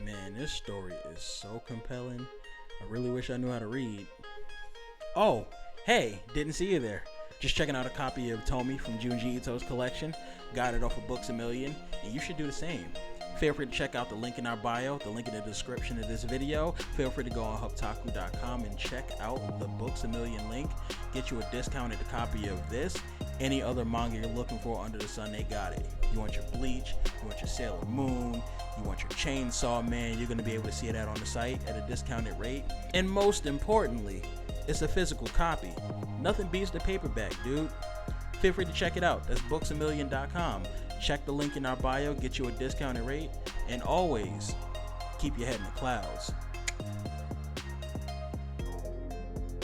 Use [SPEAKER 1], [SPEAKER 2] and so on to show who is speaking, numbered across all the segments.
[SPEAKER 1] Man, this story is so compelling. I really wish I knew how to read. Oh, hey, didn't see you there. Just checking out a copy of Tomy from Junji Ito's collection. Got it off of Books a Million, and you should do the same. Feel free to check out the link in our bio, the link in the description of this video. Feel free to go on hubtaku.com and check out the Books a Million link. Get you a discounted copy of this. Any other manga you're looking for under the sun, they got it. You want your Bleach, you want your Sailor Moon, you want your Chainsaw Man, you're going to be able to see that on the site at a discounted rate. And most importantly, it's a physical copy. Nothing beats the paperback, dude. Feel free to check it out. That's booksamillion.com. Check the link in our bio, get you a discounted rate, and always keep your head in the clouds.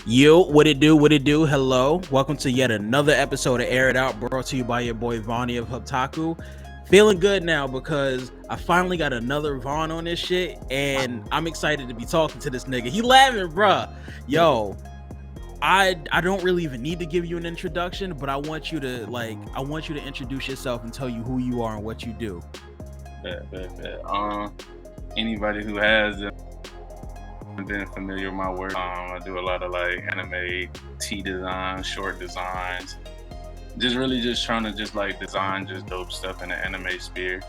[SPEAKER 1] Yo, what it do, hello. Welcome to yet another episode of Air It Out, brought to you by your boy Vonnie of Hubtaku. Feeling good now because I finally got another Vaughn on this shit, and I'm excited to be talking to this nigga. He laughing, bruh. Yo, I don't really even need to give you an introduction, but I want you to introduce yourself and tell you who you are and what you do.
[SPEAKER 2] Anybody who has been familiar with my work, I do a lot of like anime T designs, short designs, just trying to design just dope stuff in the anime sphere.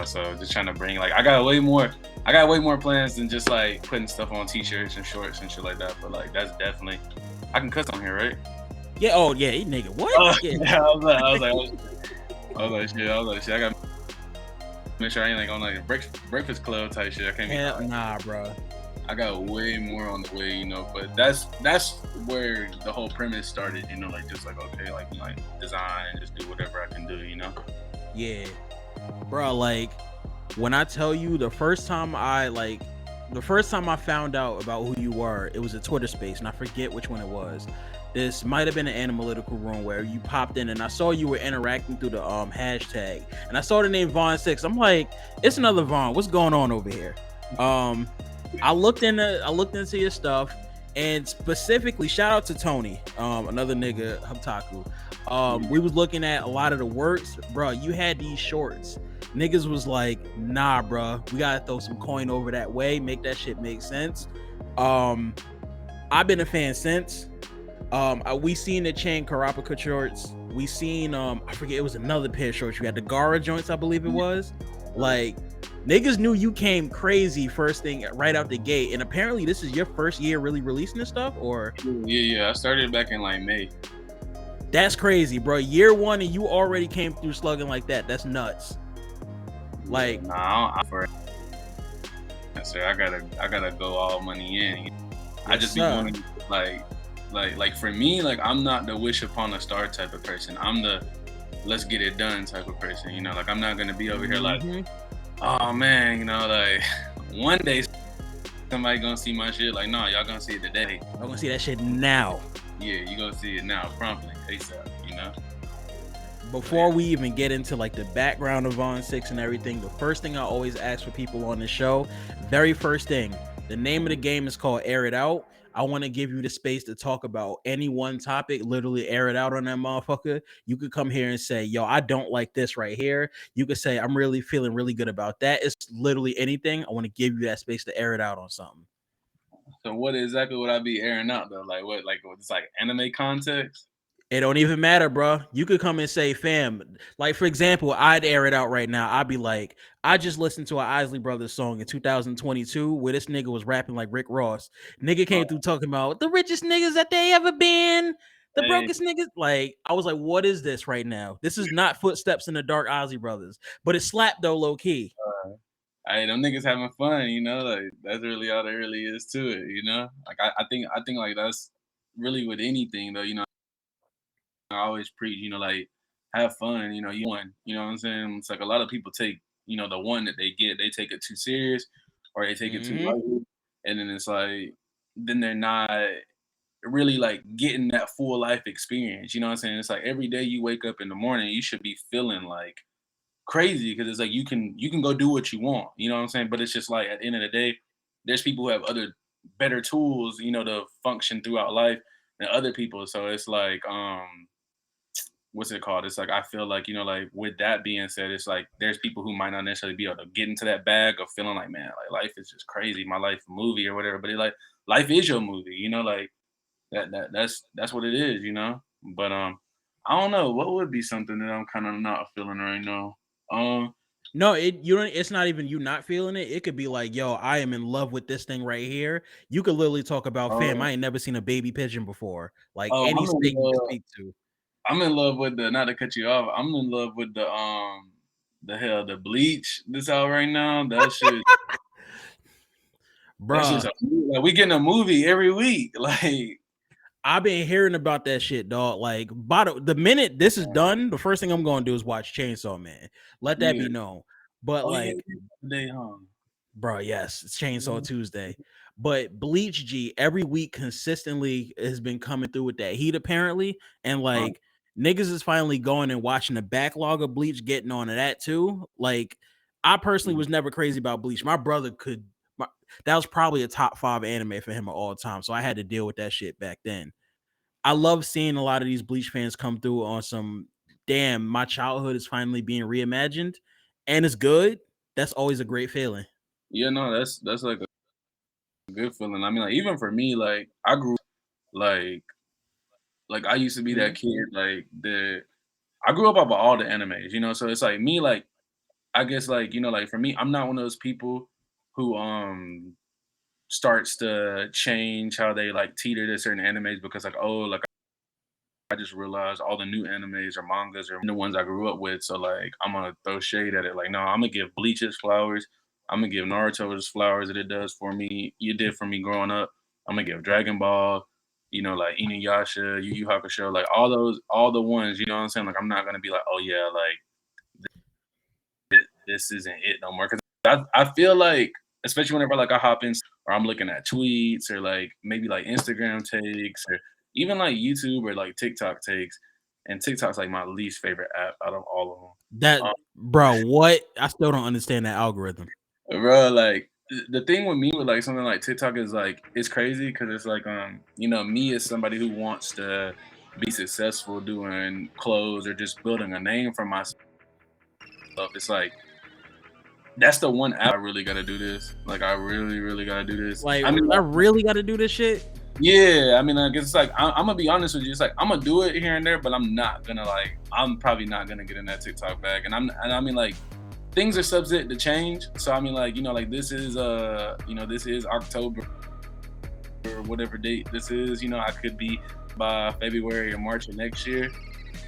[SPEAKER 2] So just trying to bring I got way more plans than just like putting stuff on t-shirts and shorts and shit like that. But like that's definitely, I can cuss on here, right?
[SPEAKER 1] Yeah. Oh yeah, nigga. What?
[SPEAKER 2] Yeah. I was like, shit. I gotta make sure I ain't like on like breakfast club type shit. I can't be
[SPEAKER 1] nah, bro.
[SPEAKER 2] I got way more on the way, but that's where the whole premise started, okay, like design and just do whatever I can do,
[SPEAKER 1] Yeah, bro. Like when I tell you the first time I found out about who you were, it was a Twitter space, and I forget which one it was. This might have been an analytical room where you popped in, and I saw you were interacting through the hashtag, and I saw the name Vons6ix. I'm like, it's another Vaughn. What's going on over here? I looked into your stuff, and specifically shout out to Tony, another nigga Hubtaku. We was looking at a lot of the works, bro. You had these shorts. Niggas was like, nah, bro, we gotta throw some coin over that way, make that shit make sense. I've been a fan since. We seen the Chain Karapaka shorts. We seen I forget, it was another pair of shorts. You had the Gara joints, I believe it was. Like, niggas knew you came crazy first thing right out the gate, and apparently this is your first year really releasing this stuff, or?
[SPEAKER 2] Yeah. I started back in like May.
[SPEAKER 1] That's crazy, bro. Year one and you already came through slugging like that. That's nuts. Like,
[SPEAKER 2] nah, sir, I gotta go all money in.
[SPEAKER 1] Yes,
[SPEAKER 2] I just be doing like for me, like I'm not the wish upon a star type of person. I'm the let's get it done type of person. Like I'm not gonna be over here like, oh man, like one day somebody gonna see my shit. Like, no, y'all gonna see it today.
[SPEAKER 1] I'm gonna see that shit now.
[SPEAKER 2] Yeah, you gonna see it now, promptly, ASAP.
[SPEAKER 1] Before we even get into like the background of Vons6ix and everything, the first thing I always ask for people on the show, very first thing, the name of the game is called Air It Out. I want to give you the space to talk about any one topic, literally air it out on that motherfucker. You could come here and say, yo, I don't like this right here. You could say, I'm really feeling really good about that. It's literally anything. I want to give you that space to air it out on something.
[SPEAKER 2] So what exactly would I be airing out though? Like what? Like it's like anime context?
[SPEAKER 1] It don't even matter, bro. You could come and say, fam, like for example, I'd air it out right now. I'd be like, I just listened to an Isley Brothers song in 2022 where this nigga was rapping like Rick Ross. Nigga came through talking about the richest niggas that they ever been, the brokest niggas. Like, I was like, what is this right now? This is not Footsteps in the Dark Isley Brothers, but it slapped though, low key.
[SPEAKER 2] Hey, them niggas having fun, like that's really all there really is to it, Like I think like that's really with anything though, I always preach, like have fun, you won, you know what I'm saying? It's like a lot of people take, the one that they get, they take it too serious or they take it too lightly. And then it's like, then they're not really like getting that full life experience. You know what I'm saying? It's like every day you wake up in the morning, you should be feeling like crazy because it's like you can go do what you want. You know what I'm saying? But it's just like at the end of the day, there's people who have other better tools, to function throughout life than other people. So it's like what's it called? It's like I feel like, like with that being said, it's like there's people who might not necessarily be able to get into that bag of feeling like, man, like life is just crazy, my life a movie or whatever. But like life is your movie, like that's what it is. But I don't know what would be something that I'm kind of not feeling right now. Um,
[SPEAKER 1] No, you don't. It's not even you not feeling it. It could be like, yo, I am in love with this thing right here. You could literally talk about, fam,
[SPEAKER 2] oh,
[SPEAKER 1] I ain't never seen a baby pigeon before. Like
[SPEAKER 2] oh,
[SPEAKER 1] any state you can speak to,
[SPEAKER 2] I'm in love with the not to cut you off. I'm in love with the Bleach that's out right now. That shit's
[SPEAKER 1] bruh.
[SPEAKER 2] a movie. Like we getting a movie every week. Like
[SPEAKER 1] I've been hearing about that shit, dog. Like, by the minute this is done, the first thing I'm gonna do is watch Chainsaw Man. Let that
[SPEAKER 2] yeah.
[SPEAKER 1] be known. But
[SPEAKER 2] Oh yeah,
[SPEAKER 1] like,
[SPEAKER 2] they huh?
[SPEAKER 1] bro, yes, it's Chainsaw
[SPEAKER 2] Mhm.
[SPEAKER 1] Tuesday. But Bleach G every week consistently has been coming through with that heat, apparently. And
[SPEAKER 2] Huh.
[SPEAKER 1] like niggas is finally going and watching the backlog of Bleach, getting on to that too. Like, I personally
[SPEAKER 2] Mhm.
[SPEAKER 1] was never crazy about Bleach. My brother that was probably a top 5 anime for him of all time. So I had to deal with that shit back then. I love seeing a lot of these Bleach fans come through on some damn, my childhood is finally being reimagined and it's good. That's always a great feeling.
[SPEAKER 2] Yeah, no, that's like a good feeling. I mean, like even for me, like I grew like like I used to be that
[SPEAKER 1] Mhm.
[SPEAKER 2] kid I grew up off of all the animes. So it's like me, like I guess like for me, I'm not one of those people who starts to change how they like teeter to certain animes because like oh like I just realized all the new animes or mangas are the ones I grew up with. So like I'm gonna throw shade at it. Like, no, I'm gonna give Bleach its flowers. I'm gonna give Naruto its flowers that it does for me. You did for me growing up. I'm gonna give Dragon Ball, like Inuyasha, Yu Yu Hakusho, like all the ones, you know what I'm saying? Like I'm not gonna be like, oh yeah, like this isn't it no more. Cause I feel like, especially whenever like I hop in or I'm looking at tweets or like maybe like Instagram takes or even like YouTube or like TikTok takes. And TikTok's like my least favorite app out of all
[SPEAKER 1] That
[SPEAKER 2] of them.
[SPEAKER 1] bro, what? I still don't understand that algorithm.
[SPEAKER 2] Bro, like the thing with me with like something like TikTok is like it's crazy because it's like me as somebody who wants to be successful doing clothes or just building a name for myself. It's like that's the one app I really gotta do this. Like I really, really gotta do this.
[SPEAKER 1] Like,
[SPEAKER 2] I mean,
[SPEAKER 1] I
[SPEAKER 2] like,
[SPEAKER 1] really got to do this shit.
[SPEAKER 2] yeah. I mean, like it's like I'm gonna be honest with you. It's like I'm gonna do it here and there, but I'm not gonna like. I'm probably not gonna get in that TikTok bag. And I mean like things are subject to change. So I mean like like this is this is October or whatever date this is. I could be by February or March of next year.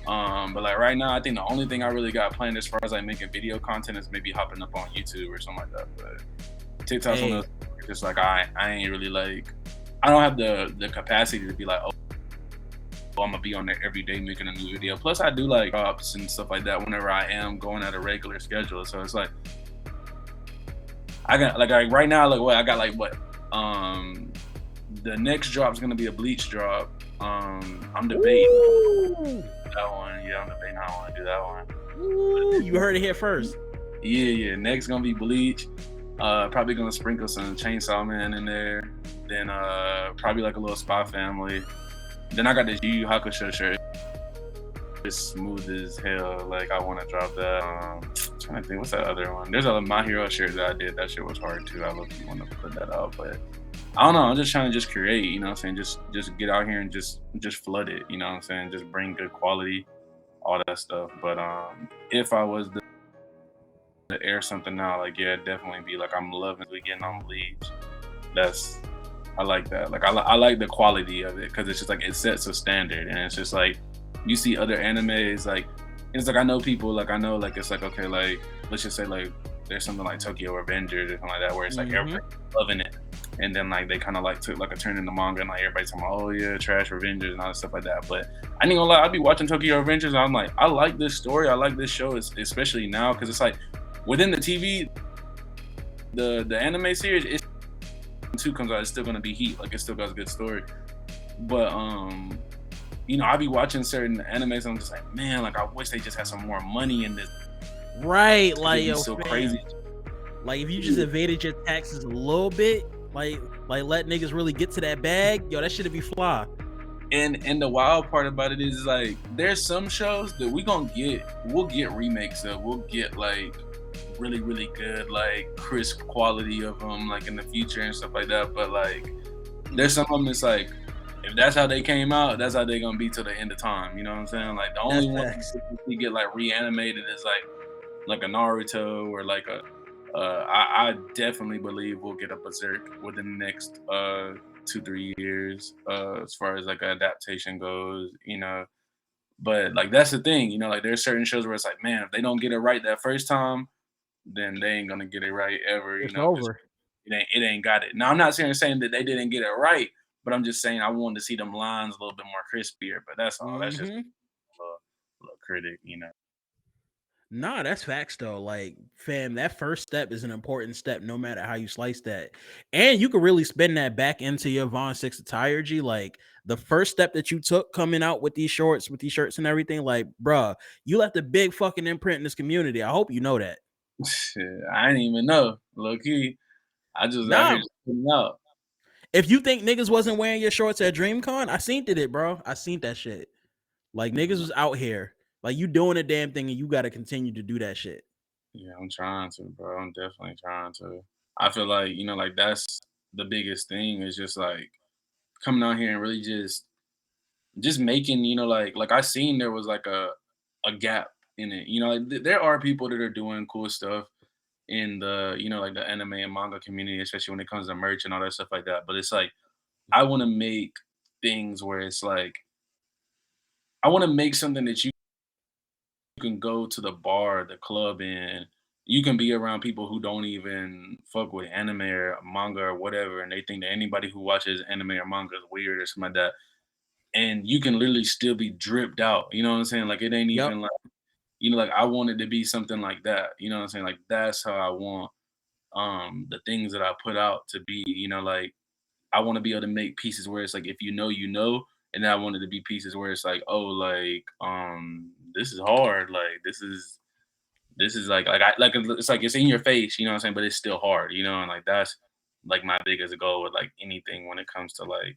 [SPEAKER 2] But like right now, I think the only thing I really got planned as far as like making video content is maybe hopping up on YouTube or something like that. But TikTok's one of
[SPEAKER 1] Hey,
[SPEAKER 2] those just like I ain't really like I don't have the capacity to be like, oh, I'm gonna be on there every day making a new video. Plus I do like drops and stuff like that whenever I am going at a regular schedule. So it's like I got like right now, like what I got like what the next drop is gonna be a Bleach drop. I'm debating
[SPEAKER 1] ooh,
[SPEAKER 2] that one. Yeah, I'm debating how I want to do that one.
[SPEAKER 1] ooh, you heard it here first.
[SPEAKER 2] Yeah. Next gonna be Bleach. Probably gonna sprinkle some Chainsaw Man in there. Then probably like a little Spy Family. Then I got this Yu Yu Hakusho shirt. It's smooth as hell. Like I want to drop that. Trying to think, what's that other one? There's a My Hero shirt that I did. That shit was hard too. I looked want to put that out, but I don't know. I'm just trying to just create. You know what I'm saying? Just get out here and just flood it. You know what I'm saying? Just bring good quality, all that stuff. But if I was to air something now, like yeah, it'd definitely be like I'm loving we getting on Bleach. That's I like that. Like I like the quality of it because it's just like it sets a standard, and it's just like you see other animes like it's like I know people like I know like it's like okay like let's just say like there's something like Tokyo Revengers or something like that where it's like
[SPEAKER 1] Hmm.
[SPEAKER 2] everybody loving it, and then like they kind of like took like a turn in the manga and like everybody's talking about oh yeah trash Revengers and all that stuff like that. But I ain't gonna lie, I'd be watching Tokyo Revengers and I'm like I like this story, I like this show, especially now because it's like within the TV the anime series it's two comes out, it's still gonna be heat. Like it still got a good story. But I be watching certain animes and I'm just like, man, like I wish they just had some more money in this.
[SPEAKER 1] Right, like
[SPEAKER 2] It'd be
[SPEAKER 1] yo,
[SPEAKER 2] so
[SPEAKER 1] fam.
[SPEAKER 2] crazy.
[SPEAKER 1] Like if you just evaded your taxes a little bit, like let niggas really get to that bag, yo, that shit'd be fly.
[SPEAKER 2] And the wild part about it is like there's some shows that we'll get remakes of. We'll get like really really good like crisp quality of them like in the future and stuff like that. But like there's some of them that's like if that's how they came out, that's how they're gonna be till the end of time. You know what I'm saying? Like the
[SPEAKER 1] That's
[SPEAKER 2] only one
[SPEAKER 1] facts.
[SPEAKER 2] that get like reanimated is like a Naruto or like a I definitely believe we'll get a Berserk within the next 2 3 years as far as like adaptation goes, you know. But like that's the thing, you know, like there's certain shows where it's like, man, if they don't get it right that first time, then they ain't gonna get it right ever, you
[SPEAKER 1] It's
[SPEAKER 2] know, because
[SPEAKER 1] over.
[SPEAKER 2] it ain't got it. Now I'm not saying that they didn't get it right, but I'm just saying I wanted to see them lines a little bit more crispier. But that's all. That's just
[SPEAKER 1] Hmm.
[SPEAKER 2] a little critic, you know.
[SPEAKER 1] Nah, that's facts though. Like, fam, that first step is an important step, no matter how you slice that. And you could really spin that back into your Vons 6ix attire, G. Like the first step that you took coming out with these shorts, with these shirts and everything, like, bruh, you left a big fucking imprint in this community. I hope you know that.
[SPEAKER 2] Shit, I didn't even know. Low key, I just out here
[SPEAKER 1] Nah,
[SPEAKER 2] just putting out.
[SPEAKER 1] if you think niggas wasn't wearing your shorts at DreamCon, I seen it, bro. I seen that shit. Like niggas was out here. Like you doing a damn thing and you gotta continue to do that shit.
[SPEAKER 2] Yeah, I'm trying to, bro. I'm definitely trying to. I feel like, you know, like that's the biggest thing is just like coming out here and really just making, you know, like I seen there was like a gap in it. You know, like there are people that are doing cool stuff in the, you know, like the anime and manga community, especially when it comes to merch and all that stuff like that. But it's like I want to make things where it's like I want to make something that you can go to the bar, the club, and you can be around people who don't even fuck with anime or manga or whatever, and they think that anybody who watches anime or manga is weird or something like that. And you can literally still be dripped out. You know what I'm saying? Like it ain't
[SPEAKER 1] Yep.
[SPEAKER 2] even like you know, like I wanted to be something like that. You know what I'm saying? Like that's how I want the things that I put out to be, you know, like I want to be able to make pieces where it's like if you know, you know, and then I wanted to be pieces where it's like, oh, like this is hard, like this is like it's like it's in your face, you know what I'm saying? But it's still hard, you know, and like that's like my biggest goal with like anything when it comes to like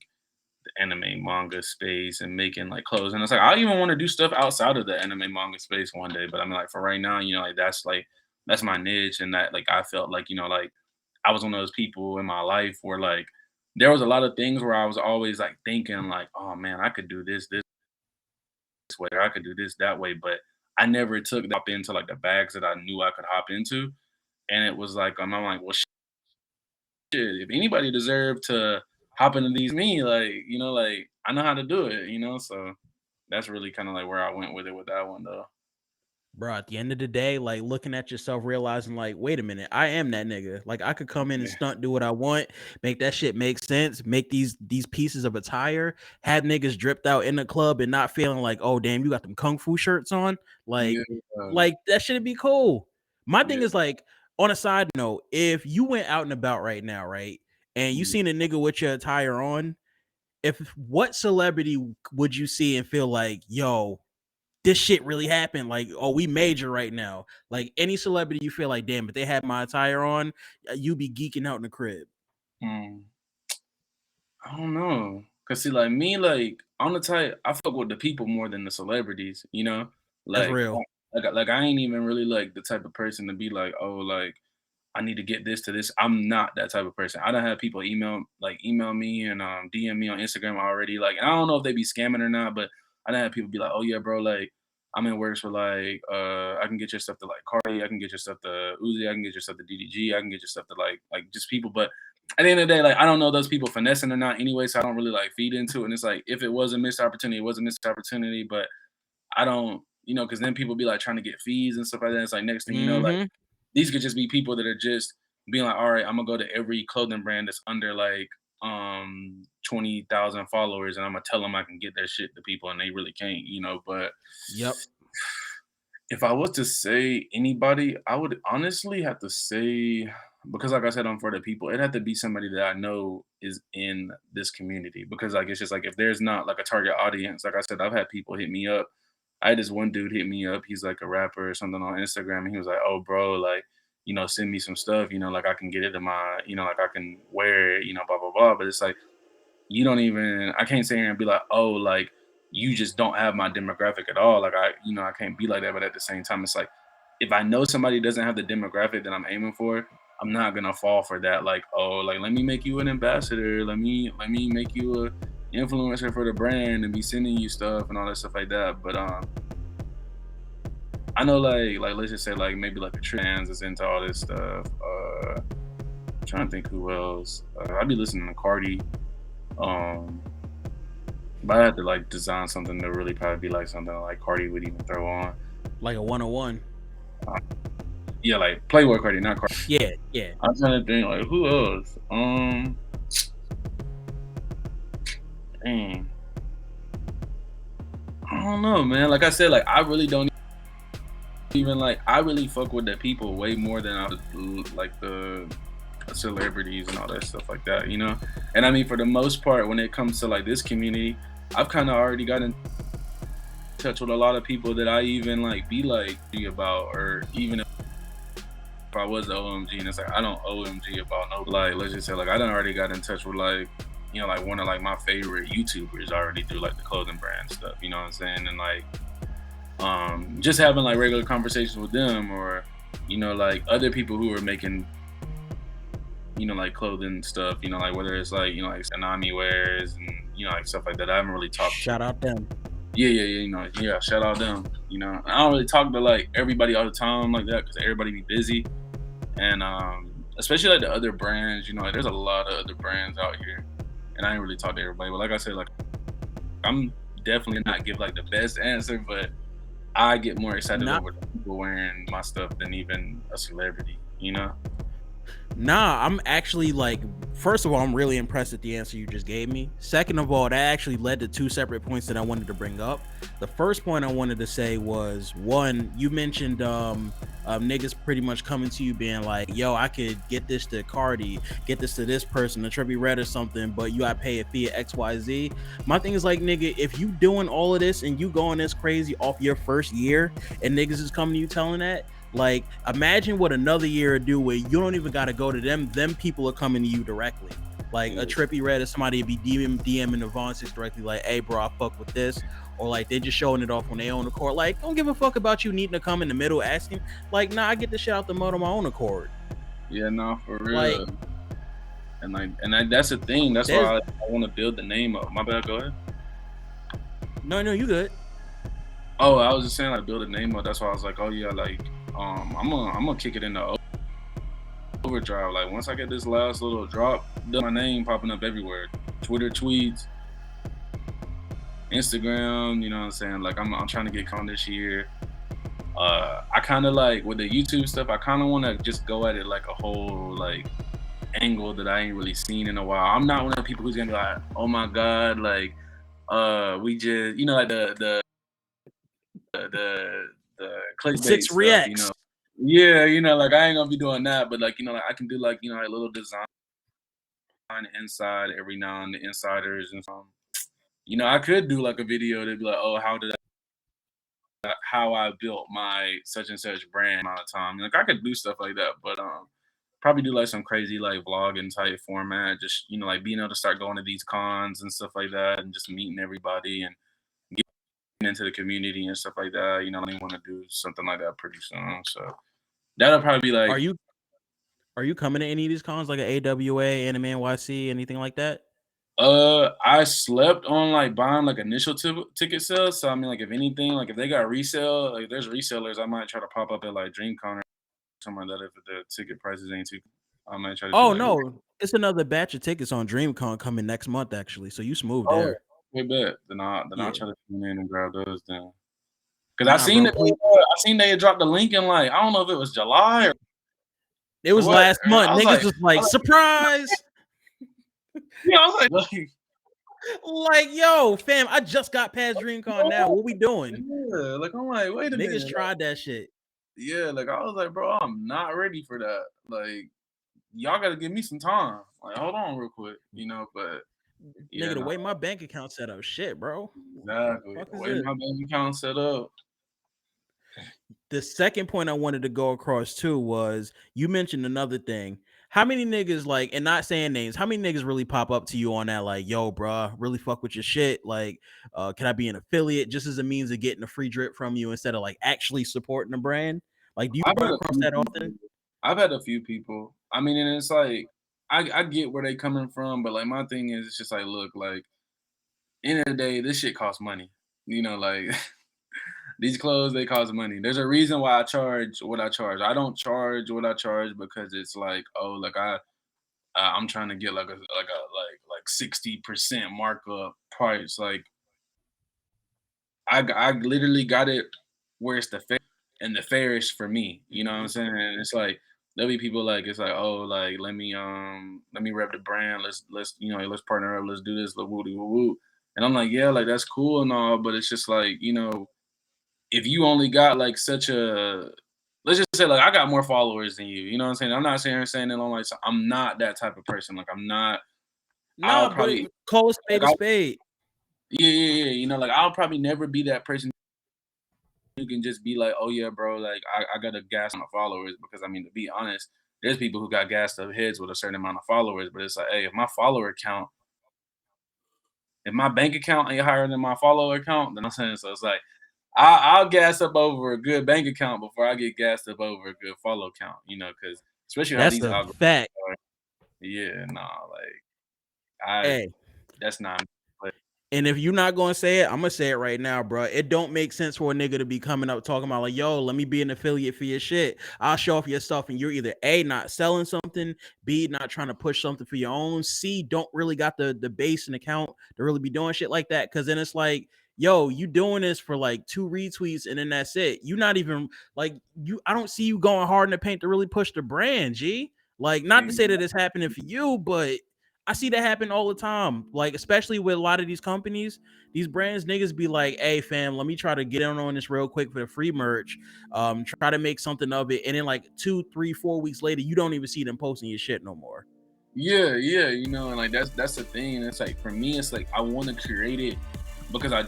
[SPEAKER 2] the anime manga space and making like clothes. And it's like I even want to do stuff outside of the anime manga space one day. But I mean like for right now, you know, like that's my niche and that like I felt like, you know, like I was one of those people in my life where like there was a lot of things where I was always like thinking like, oh man, I could do this way, or I could do this that way, but I never took that up into like the bags that I knew I could hop into. And it was like, I'm like, well, shit, if anybody deserved to hop into these, me, like, you know, like I know how to do it, you know. So that's really kind of like where I went with it with that one, though.
[SPEAKER 1] Bro, at the end of the day, like looking at yourself, realizing, like, wait a minute, I am that nigga. Like, I could come in and
[SPEAKER 2] Yeah,
[SPEAKER 1] stunt, do what I want, make that shit make sense, make these pieces of attire, have niggas dripped out in the club and not feeling like, oh damn, you got them kung fu shirts on.
[SPEAKER 2] yeah,
[SPEAKER 1] Like that should be cool. My thing
[SPEAKER 2] yeah.
[SPEAKER 1] is like, on a side note, if you went out and about right now, right, and you
[SPEAKER 2] Mm.
[SPEAKER 1] seen a nigga with your attire on, if what celebrity would you see and feel like, yo, this shit really happened. Like, oh, we major right now. Like any celebrity you feel like, damn, if they had my attire on, you be geeking out in the crib.
[SPEAKER 2] Mm. I don't know. Cause see, like me, like I'm the type I fuck with the people more than the celebrities, you know?
[SPEAKER 1] That's
[SPEAKER 2] Like
[SPEAKER 1] real.
[SPEAKER 2] like I ain't even really like the type of person to be like, oh, like I need to get this to this. I'm not that type of person. I don't have people email me and DM me on Instagram already. Like, and I don't know if they be scamming or not, but I don't have people be like, oh yeah, bro, like I'm in works for like I can get your stuff to like Cardi, I can get your stuff to Uzi, I can get your stuff to DDG, I can get your stuff to like just people. But at the end of the day, like I don't know those people finessing or not anyway, so I don't really like feed into it. And it's like if it was a missed opportunity, it was a missed opportunity, but I don't, you know, because then people be like trying to get fees and stuff like that. It's like next thing you know, like
[SPEAKER 1] Mm-hmm.
[SPEAKER 2] these could just be people that are just being like, all right, I'm gonna go to every clothing brand that's under like 20,000 followers and I'm gonna tell them I can get their shit to people and they really can't, you know. But
[SPEAKER 1] Yep.
[SPEAKER 2] if I was to say anybody, I would honestly have to say because like I said, I'm for the people, it had to be somebody that I know is in this community. Because like it's just like if there's not like a target audience, like I said, I've had people hit me up. I had this one dude hit me up. He's like a rapper or something on Instagram, and he was like, "Oh, bro, like, you know, send me some stuff. You know, like I can get it in my, you know, like I can wear it. You know, blah blah blah." But it's like you don't even I can't sit here and be like, oh, like you just don't have my demographic at all. Like I can't be like that. But at the same time, it's like if I know somebody doesn't have the demographic that I'm aiming for, I'm not gonna fall for that. Like, oh, like let me make you an ambassador. Let me make you a influencer for the brand and be sending you stuff and all that stuff like that. But I know like let's just say like maybe like the trans is into all this stuff. I'm trying to think who else. I'd be listening to Cardi. Um, but I had to like design something to really probably be like something like Cardi would even throw on.
[SPEAKER 1] Like a 101.
[SPEAKER 2] Uh, yeah, like Playboy Cardi, not Cardi.
[SPEAKER 1] Yeah, yeah.
[SPEAKER 2] I'm trying to think like who else. Dang, I don't know, man. Like I said, like I really don't even like. I really fuck with the people way more than I would like the celebrities and all that stuff like that, you know. And I mean, for the most part, when it comes to like this community, I've kind of already got in touch with a lot of people that I even like be like about, or even if I was the OMG, and it's like I don't OMG about no like let's just say like I done already got in touch with like like one of like my favorite YouTubers already through like the clothing brand stuff, you know what I'm saying? And like just having like regular conversations with them, or like other people who are making like clothing stuff, like whether it's like like Sanami wears and like stuff like that. I haven't really talked to.
[SPEAKER 1] Shout out them.
[SPEAKER 2] Yeah, yeah, shout out them. I don't really talk to like everybody all the time like that because everybody be busy. And especially like the other brands, like there's a lot of other brands out here, and I ain't really talk to everybody. But like I said, like I'm definitely not give like the best answer, but I get more excited over people wearing my stuff than even a celebrity,
[SPEAKER 1] Nah, I'm actually like, first of all, I'm really impressed at the answer you just gave me. Second of all, that actually led to two separate points that I wanted to bring up. The first point I wanted to say was, one, you mentioned niggas pretty much coming to you being like, yo, I could get this to Cardi, get this to this person, a Trippie Redd or something, but you gotta pay a fee at XYZ. My thing is like, nigga, if you doing all of this and you going this crazy off your first year and niggas is coming to you telling that, like, imagine what another year would do where you don't even got to go to them. Them people are coming to you directly. Like a Trippie Redd or somebody would be DMing the Vons6ix directly, like, hey, bro, I fuck with this. Or like they just showing it off on their own accord. Like, don't give a fuck about you needing to come in the middle asking. Like, nah, I get the shit out the mud on my own accord.
[SPEAKER 2] Yeah, no, for real. Like, that's the thing. That's why I want to build the name up. My bad, go ahead.
[SPEAKER 1] No, you good.
[SPEAKER 2] Oh, I was just saying like build a name up. That's why I was like, oh yeah, like I'm gonna kick it into overdrive. Like once I get this last little drop, my name popping up everywhere, Twitter tweets, Instagram. You know what I'm saying? Like I'm trying to get con this year. I kind of like with the YouTube stuff. I kind of want to just go at it like a whole like angle that I ain't really seen in a while. I'm not one of the people who's gonna be like, oh my god, like we just like the clickbait stuff,
[SPEAKER 1] Vons6ix.
[SPEAKER 2] Yeah, like I ain't gonna be doing that, but like like I can do like like little design inside every now and the insiders and I could do like a video to be like, oh, how I built my such and such brand amount of time. Like I could do stuff like that, but probably do like some crazy like vlogging type format, just like being able to start going to these cons and stuff like that and just meeting everybody and into the community and stuff like that. I want to do something like that pretty soon. So that'll probably be like.
[SPEAKER 1] Are you coming to any of these cons like an AWA, Anime NYC, anything like that?
[SPEAKER 2] I slept on like buying like initial ticket sales. So I mean, like if anything, like if they got resale, like there's resellers, I might try to pop up at like DreamCon or something like that if the ticket prices ain't too. I might try to.
[SPEAKER 1] Oh no, it's another batch of tickets on DreamCon coming next month actually. So you smooth there.
[SPEAKER 2] We bet. Then I'll try to tune in and grab those then. Because I seen they had dropped the link in like I don't know if it was July or
[SPEAKER 1] it was last month. Niggas was like surprise.
[SPEAKER 2] Yeah, I was
[SPEAKER 1] like, yo, fam, I just got past DreamCon now. What we doing?
[SPEAKER 2] Yeah, like I'm like, wait a minute.
[SPEAKER 1] Niggas tried that shit.
[SPEAKER 2] Yeah, like I was like, bro, I'm not ready for that. Like, y'all gotta give me some time. Like, hold on real quick, but
[SPEAKER 1] nigga, the way my bank account set up, shit, bro.
[SPEAKER 2] Exactly. The way my bank account set up.
[SPEAKER 1] the second point I wanted to go across too was you mentioned another thing. How many niggas like, and not saying names, how many niggas really pop up to you on that like, yo, bruh, really fuck with your shit? Like, can I be an affiliate just as a means of getting a free drip from you instead of like actually supporting the brand? Like, do you
[SPEAKER 2] I've
[SPEAKER 1] run
[SPEAKER 2] had a
[SPEAKER 1] across
[SPEAKER 2] few
[SPEAKER 1] that
[SPEAKER 2] people.
[SPEAKER 1] often?
[SPEAKER 2] I've had a few people. I mean, and it's like I get where they coming from, but like my thing is it's just like, look, like end of the day, this shit costs money. You know, like these clothes, they cost money. There's a reason why I charge what I charge. I don't charge what I charge because it's like, oh, like I'm trying to get like 60% markup price. Like I literally got it where it's the fair and the fairest for me. You know what I'm
[SPEAKER 1] Mhm.
[SPEAKER 2] saying? And it's like there'll be people like it's like, oh, like let me rep the brand. Let's let's partner up. Let's do this. Woo woo woo. And I'm like, yeah, like that's cool and all, but it's just like if you only got like such a let's just say like I got more followers than you. You know what I'm saying? I'm not saying that I'm not that type of person. Like I'm not. I'll
[SPEAKER 1] Nah, but
[SPEAKER 2] probably
[SPEAKER 1] call a spade
[SPEAKER 2] like
[SPEAKER 1] a
[SPEAKER 2] I
[SPEAKER 1] spade.
[SPEAKER 2] yeah. Like I'll probably never be that person who can just be like, oh yeah, bro, like I got to gas my followers because I mean to be honest, there's people who got gassed up heads with a certain amount of followers, but it's like, hey, if my bank account ain't higher than my follower count, then I'm saying so it's like I'll gas up over a good bank account before I get gassed up over a good follow count, because especially how
[SPEAKER 1] That's
[SPEAKER 2] these
[SPEAKER 1] a
[SPEAKER 2] algorithms
[SPEAKER 1] fact.
[SPEAKER 2] are. Yeah, nah, like I
[SPEAKER 1] Hey,
[SPEAKER 2] that's not but
[SPEAKER 1] and if you're not gonna say it, I'm gonna say it right now, bro. It don't make sense for a nigga to be coming up talking about like, yo, let me be an affiliate for your shit. I'll show off your stuff, and you're either A, not selling something, B, not trying to push something for your own, C, don't really got the base and account to really be doing shit like that. Cause then it's like, yo, you doing this for like 2 retweets and then that's it. You not even like I don't see you going hard in the paint to really push the brand, G. Like, not to say
[SPEAKER 2] mm,
[SPEAKER 1] that it's happening for you, but I see that happen all the time. Like, especially with a lot of these companies, these brands, niggas be like, hey fam, let me try to get in on this real quick for the free merch. Try to make something of it. And then like 2, 3, 4 weeks later, you don't even see them posting your shit no more.
[SPEAKER 2] yeah, and like that's the thing. It's like for me, it's like I want to create it because I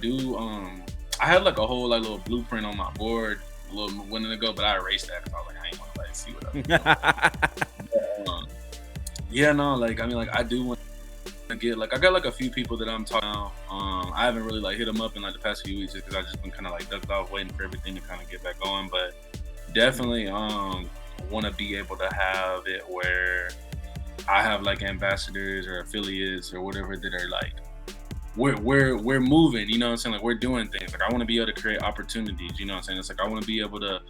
[SPEAKER 2] had like a whole like little blueprint on my board a little minute ago, but I erased that because I was like, I ain't want to like see what I was doing. Yeah, no, like I mean, like I do want to get like I got like a few people that I'm talking about. I haven't really like hit them up in like the past few weeks just because I just been kind of like ducked off waiting for everything to kind of get back going. But definitely want to be able to have it where I have like ambassadors or affiliates or whatever that are like we're moving, you know what I'm saying? Like we're doing things. Like I want to be able to create opportunities, you know what I'm saying? It's like I want to be able to,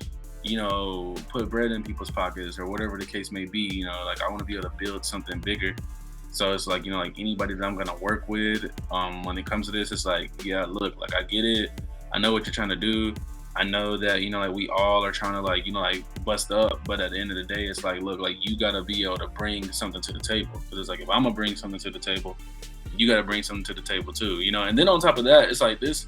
[SPEAKER 2] put bread in people's pockets or whatever the case may be, like I want to be able to build something bigger. So it's like, like anybody that I'm gonna work with, when it comes to this, it's like, yeah, look, like I get it. I know what you're trying to do. I know that, like we all are trying to like, like bust up, but at the end of the day, it's like, look, like you gotta be able to bring something to the table. Because it's like if I'm gonna bring something to the table, you got to bring something to the table too, And then on top of that, it's like this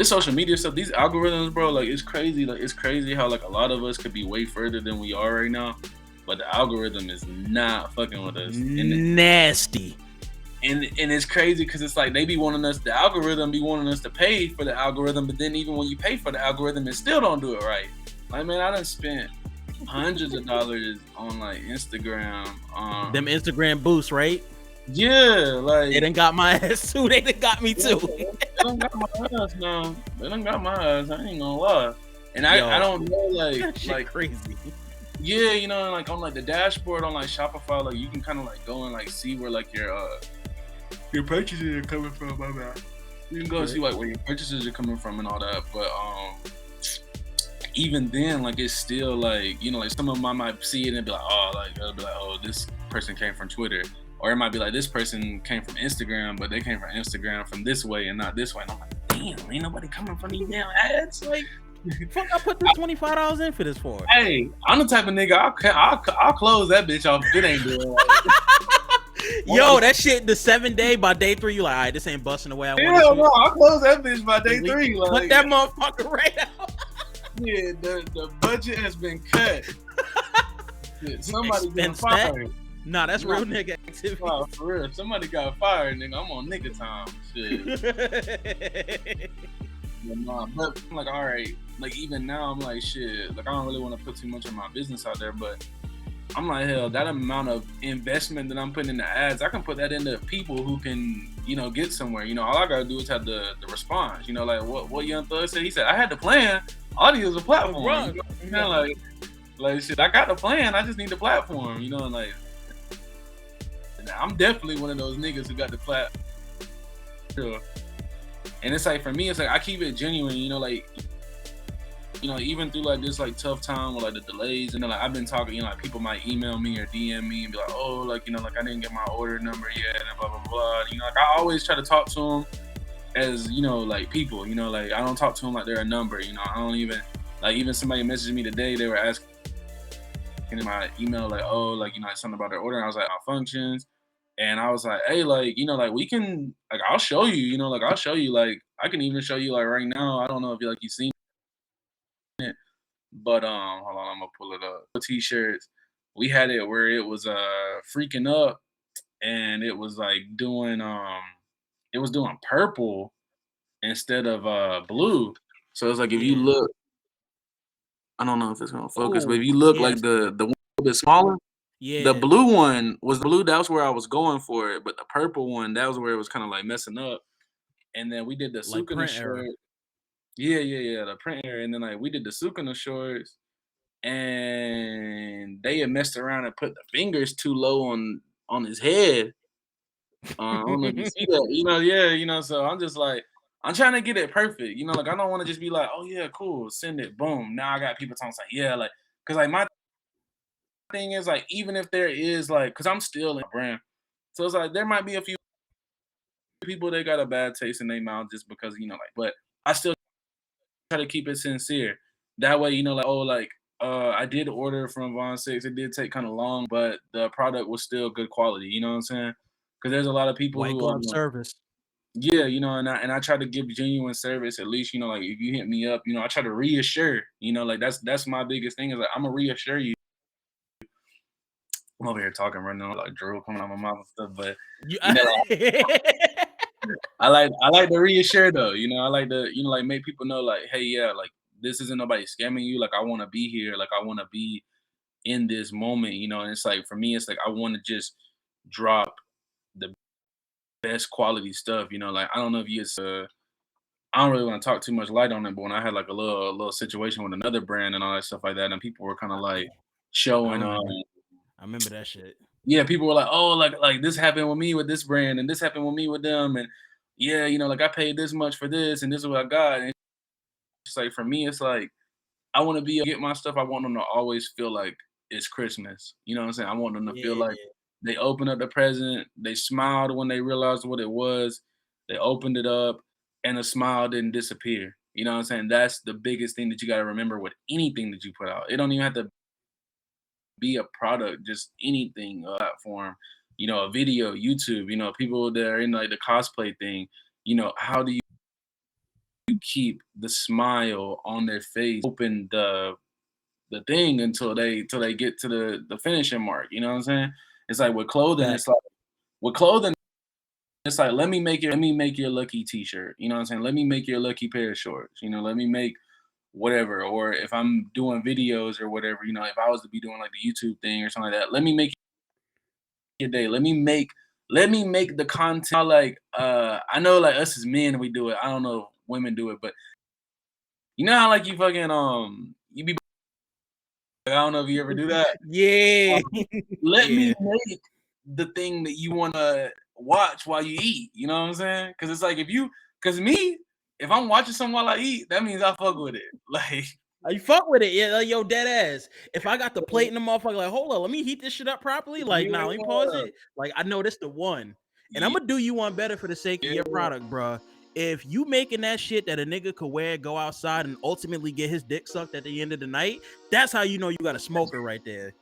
[SPEAKER 2] social media stuff, these algorithms, bro. Like it's crazy. Like it's crazy how like a lot of us could be way further than we are right now, but the algorithm is not fucking with us.
[SPEAKER 1] Nasty.
[SPEAKER 2] And it's crazy because it's like they be wanting us. The algorithm be wanting us to pay for the algorithm, but then even when you pay for the algorithm, it still don't do it right. Like man, I done spent hundreds of dollars on like Instagram.
[SPEAKER 1] Them Instagram boosts, right?
[SPEAKER 2] Yeah, like
[SPEAKER 1] They done got my ass too. They done got me too.
[SPEAKER 2] They done got my ass now. They done got my ass. I ain't gonna lie. And
[SPEAKER 1] Yo,
[SPEAKER 2] I don't know
[SPEAKER 1] that shit crazy.
[SPEAKER 2] Yeah, like on like the dashboard on like Shopify, like you can kind of like go and like see where like your purchases are coming from. My bad. You can go and see like where your purchases are coming from and all that. But even then, like it's still like like some of them I might see it and be like, oh, this person came from Twitter. Or it might be like this person came from Instagram, but they came from Instagram from this way and not this way. And I'm like, damn, ain't nobody coming from these damn ads. Like,
[SPEAKER 1] fuck, I put this $25 in for this for.
[SPEAKER 2] Hey, I'm the type of nigga I'll close that bitch off if it ain't doing. Like,
[SPEAKER 1] yo, that shit, the 7 day by day 3, you like, all right, this ain't busting the way I want it.
[SPEAKER 2] Yeah, no, I'll close that bitch by day 3. Like,
[SPEAKER 1] put that motherfucker right out.
[SPEAKER 2] Yeah, the budget has been cut. Shit, somebody got fired.
[SPEAKER 1] Nah, that's real nigga activity.
[SPEAKER 2] Wow, for real. If somebody got fired, nigga, I'm on nigga time. Shit. But I'm like, all right, like even now I'm like shit. Like I don't really want to put too much of my business out there, but I'm like, hell, that amount of investment that I'm putting in the ads, I can put that into people who can, get somewhere. All I gotta do is have the response. Like what Young Thug said. He said, I had the plan. All I need is a platform. Like shit, I got the plan. I just need the platform. And like, I'm definitely one of those niggas who got the platform. And it's like for me, it's like I keep it genuine. Like. Even through like this like tough time with like the delays, and then like I've been talking, like people might email me or DM me and be like, oh, like like I didn't get my order number yet, and blah blah blah. Like I always try to talk to them as like people. Like I don't talk to them like they're a number. I don't even like even somebody messaged me today. They were asking in my email like, oh, like something about their order. And I was like, my functions, and I was like, hey, like like we can like I'll show you. Like I'll show you. Like I can even show you like right now. I don't know if you've seen it. But hold on, I'm gonna pull it up. T-shirts, we had it where it was freaking up, and it was like doing purple instead of blue. So it's like if you look, I don't know if it's gonna focus, but if you look like the one a bit smaller, the blue one was the blue. That's where I was going for it, but the purple one, that was where it was kind of like messing up. And then we did the
[SPEAKER 1] like
[SPEAKER 2] Sukuna short. Yeah, the print error, and then like we did the Sukuna shorts. And they had messed around and put the fingers too low on his head. I don't know if you see that, So I'm just like, I'm trying to get it perfect, like I don't want to just be like, oh yeah, cool, send it, boom. Now I got people talking like, yeah, like, cause like my thing is like, even if there is like, cause I'm still in brand, so it's like there might be a few people that got a bad taste in their mouth just because like, but I still try to keep it sincere. That way, like, oh, like, I did order from Vons6ix. It did take kind of long, but the product was still good quality. You know what I'm saying? Because there's a lot of people
[SPEAKER 1] white
[SPEAKER 2] who
[SPEAKER 1] glove service.
[SPEAKER 2] Yeah, and I try to give genuine service. At least, like if you hit me up, I try to reassure. Like that's my biggest thing is like I'm gonna reassure you. I'm over here talking right now, like drool coming out my mouth and stuff, but I like to reassure though, I like to, like make people know like, hey, yeah, like this isn't nobody scamming you. Like I want to be here. Like I want to be in this moment, and it's like, for me, it's like, I want to just drop the best quality stuff, like, I don't know if I don't really want to talk too much light on it, but when I had like a little situation with another brand and all that stuff like that, and people were kind of like showing,
[SPEAKER 1] I remember that shit.
[SPEAKER 2] Yeah, people were like, oh, like this happened with me with this brand, and this happened with me with them, and yeah, like I paid this much for this, and this is what I got. And it's like, for me, it's like, I want to be able to get my stuff. I want them to always feel like it's Christmas. You know what I'm saying? I want them to feel like they opened up the present, they smiled when they realized what it was, they opened it up, and the smile didn't disappear. You know what I'm saying? That's the biggest thing that you got to remember with anything that you put out. It don't even have to be a product, just anything, a platform, a video, YouTube, people that are in like the cosplay thing, how do you keep the smile on their face, open the thing until they get to the finishing mark. You know what I'm saying? It's like with clothing, it's like let me make your lucky t-shirt. You know what I'm saying? Let me make your lucky pair of shorts. Let me make whatever. Or if I'm doing videos or whatever, if I was to be doing like the YouTube thing or something like that, let me make your day. Let me make the content. Like I know like us as men we do it. I don't know if women do it, but you know how like you fucking you be, I don't know if you ever do that.
[SPEAKER 1] Yeah.
[SPEAKER 2] Let me make the thing that you want to watch while you eat. You know what I'm saying? Because it's like if I'm watching something while I eat, that means I fuck with it. Like,
[SPEAKER 1] you fuck with it, yeah, like, yo, dead ass. If I got the plate in the motherfucker, like, hold on, let me heat this shit up properly. Like, nah, let me pause it. Like, I know this the one, and I'm gonna do you one better for the sake of your product, bro. If you making that shit that a nigga could wear, go outside, and ultimately get his dick sucked at the end of the night, that's how you know you got a smoker right there.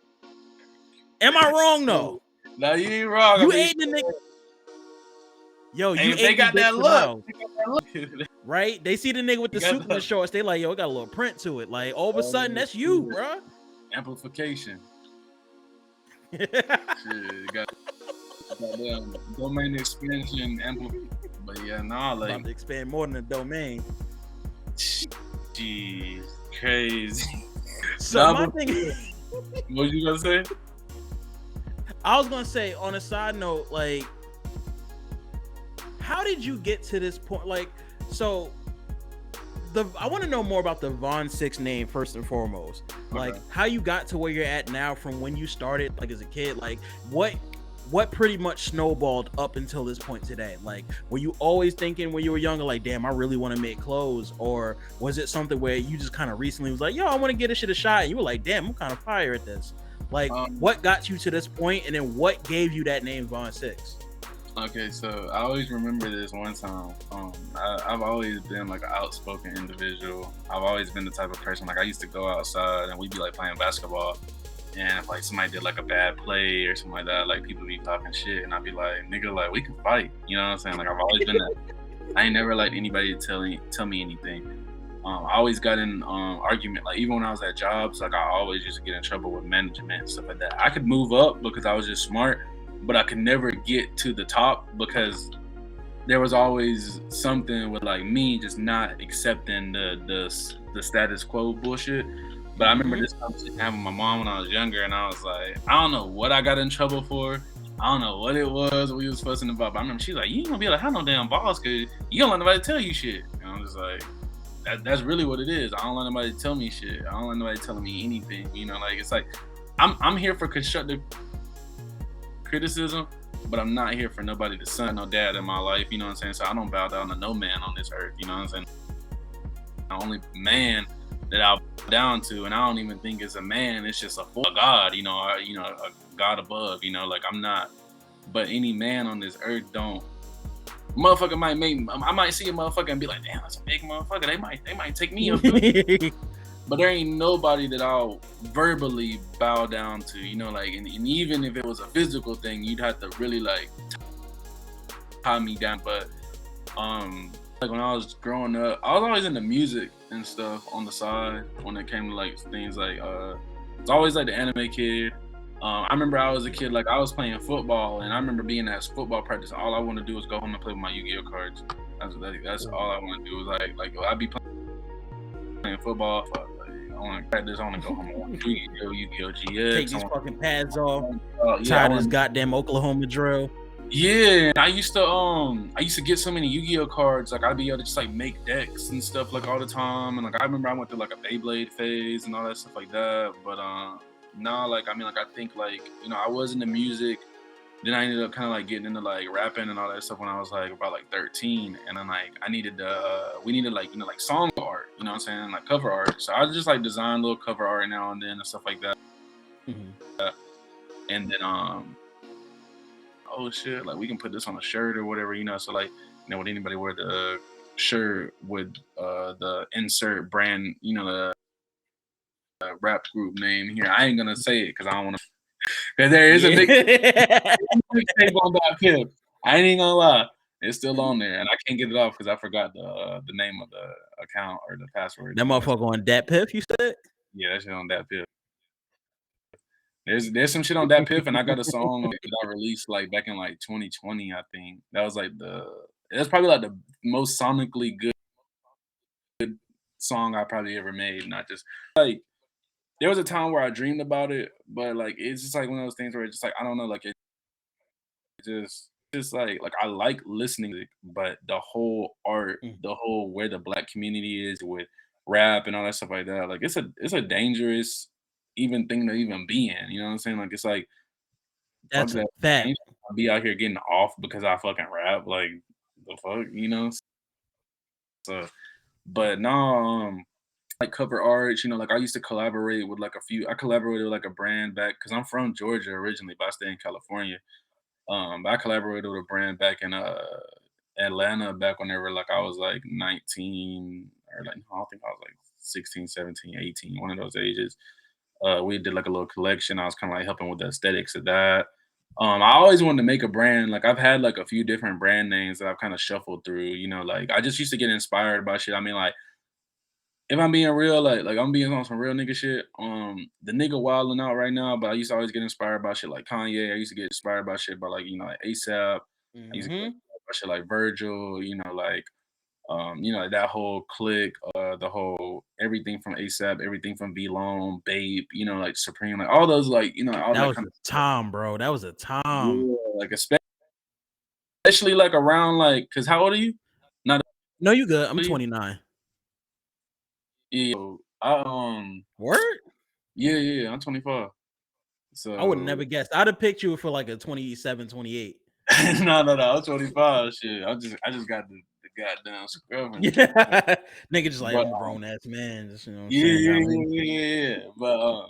[SPEAKER 1] Am I wrong though?
[SPEAKER 2] No, you ain't wrong.
[SPEAKER 1] You ate the nigga. Yo, you ate the dick look. Right? They see the nigga with the suit and the shorts. They like, yo, it got a little print to it. Like, all of a sudden, that's you, bro.
[SPEAKER 2] Amplification. Shit, got goddamn domain expansion, but yeah, nah, like
[SPEAKER 1] about to expand more than a domain.
[SPEAKER 2] Jeez, crazy.
[SPEAKER 1] So
[SPEAKER 2] Nah,
[SPEAKER 1] my
[SPEAKER 2] but
[SPEAKER 1] thing,
[SPEAKER 2] what you gonna say?
[SPEAKER 1] I was gonna say on a side note, like, how did you get to this point? Like, so I want to know more about the Vons6ix name first and foremost. Like,
[SPEAKER 2] Okay.
[SPEAKER 1] how you got to where you're at now from when you started, like as a kid. Like, what pretty much snowballed up until this point today? Like, were you always thinking when you were younger, like, damn, I really want to make clothes, or was it something where you just kind of recently was like, yo, I want to get this shit a shot, and you were like, damn, I'm kind of fire at this. Like,
[SPEAKER 2] Um,
[SPEAKER 1] what got you to this point, and then what gave you that name Vons6ix?
[SPEAKER 2] okay, so I always remember this one time. I've always been like an outspoken individual. I've always been the type of person like I used to go outside and we'd be like playing basketball, and if like somebody did like a bad play or something like that, like people be talking shit, and I'd be like, nigga, like we can fight. You know what I'm saying? Like I've always been that. I ain't never liked anybody to tell me anything. I always got in argument, like even when I was at jobs, like I always used to get in trouble with management and stuff like that. I could move up because I was just smart, but I could never get to the top because there was always something with like me just not accepting the status quo bullshit. But I remember
[SPEAKER 1] Mm-hmm.
[SPEAKER 2] this conversation I had with my mom when I was younger, and I was like, I don't know what I got in trouble for. I don't know what it was we was fussing about. But I remember she's like, you ain't gonna be able to have no damn boss because you don't let nobody tell you shit. And I'm just like, that's really what it is. I don't let nobody tell me shit. I don't let nobody telling me anything. You know, like it's like I'm here for constructive criticism, but I'm not here for nobody to son no dad in my life. You know what I'm saying? So I don't bow down to no man on this earth. You know what I'm saying? The only man that I bow down to, and I don't even think it's a man. It's just a God. You know, a God above. You know, like I'm not. But any man on this earth don't. Motherfucker might make. I might see a motherfucker and be like, damn, that's a big motherfucker. They might take me up. But there ain't nobody that I'll verbally bow down to, you know, like, and even if it was a physical thing, you'd have to really like tie me down. But like when I was growing up, I was always into music and stuff on the side when it came to like things like it's always like the anime kid. I remember I was a kid, like I was playing football, and I remember being at football practice. All I want to do is go home and play with my Yu-Gi-Oh cards. That's all I want to do. Is like I'd be playing football. I want to practice. I want to go home. I want to do Yu-Gi-Oh
[SPEAKER 1] Take
[SPEAKER 2] GX.
[SPEAKER 1] these fucking pads off.
[SPEAKER 2] Yeah, I
[SPEAKER 1] Tired of this
[SPEAKER 2] want.
[SPEAKER 1] goddamn Oklahoma drill.
[SPEAKER 2] Yeah, I used to get so many Yu-Gi-Oh cards. Like I'd be able to just like make decks and stuff like all the time. And like I remember I went through like a Beyblade phase and all that stuff like that. But now like I mean like I think like I was into music. Then I ended up kind of like getting into like rapping and all that stuff when I was like about like 13, and then like we needed like like song art, you know what I'm saying, like cover art. So I just like design little cover art now and then and stuff like that.
[SPEAKER 1] Mm-hmm.
[SPEAKER 2] And then oh shit, like we can put this on a shirt or whatever, So like would anybody wear the shirt with the insert brand, the rap group name here? I ain't gonna say it because I don't want to. Because there is a big
[SPEAKER 1] Yeah.
[SPEAKER 2] mixtape on that pip. I ain't even gonna lie. It's still on there, and I can't get it off because I forgot the name of the account or the password.
[SPEAKER 1] That
[SPEAKER 2] But
[SPEAKER 1] motherfucker on that piff, you said?
[SPEAKER 2] yeah, that shit on that pip. There's some shit on that pip, and I got a song that I released like back in like 2020. I think that was like that's probably like the most sonically good song I probably ever made. Not just like there was a time where I dreamed about it, but like it's just like one of those things where it's just like I don't know, like just like I like listening, but the whole art,
[SPEAKER 1] Mm.
[SPEAKER 2] the whole where the black community is with rap and all that stuff like that, like it's a dangerous even thing to even be in. You know what I'm saying? Like it's like fuck
[SPEAKER 1] That's a
[SPEAKER 2] that. I
[SPEAKER 1] fact.
[SPEAKER 2] ain't trying to be out here getting off because I fucking rap. Like the fuck. So, but no, like cover art. Like I used to collaborate with like a few. I collaborated with like a brand back because I'm from Georgia originally, but I stay in California. I collaborated with a brand back in Atlanta back whenever like I was like 19 or like I don't think I was like 16, 17, 18, one of those ages. We did like a little collection. I was kind of like helping with the aesthetics of that. I always wanted to make a brand. Like I've had like a few different brand names that I've kind of shuffled through. Like I just used to get inspired by shit. I mean, like if I'm being real, like I'm being on some real nigga shit. The nigga wilding out right now, but I used to always get inspired by shit like Kanye. I used to get inspired by shit by like like ASAP. I used to get
[SPEAKER 1] Mhm.
[SPEAKER 2] inspired by shit like Virgil. Like You know, like that whole clique, the whole everything from ASAP, everything from V-Lone, Babe, you know, like Supreme, like all those, like, you know, all
[SPEAKER 1] That
[SPEAKER 2] that
[SPEAKER 1] was
[SPEAKER 2] kind
[SPEAKER 1] a
[SPEAKER 2] of stuff.
[SPEAKER 1] time, bro. That was a time.
[SPEAKER 2] Yeah, like especially like around like, cause how old are you? Not
[SPEAKER 1] No, you good. I'm
[SPEAKER 2] are you?
[SPEAKER 1] 29.
[SPEAKER 2] Yeah,
[SPEAKER 1] Word?
[SPEAKER 2] yeah, I'm 25.
[SPEAKER 1] I would never
[SPEAKER 2] So
[SPEAKER 1] guessed. I'd have picked you for like a 27, 28.
[SPEAKER 2] no, I'm 25. Shit, I just got the goddamn scrubbing.
[SPEAKER 1] Yeah. Nigga just like,
[SPEAKER 2] But
[SPEAKER 1] I'm a grown ass man. Just, you know what I'm
[SPEAKER 2] yeah,
[SPEAKER 1] saying?
[SPEAKER 2] yeah,
[SPEAKER 1] Got
[SPEAKER 2] yeah,
[SPEAKER 1] reason.
[SPEAKER 2] yeah, yeah, yeah. But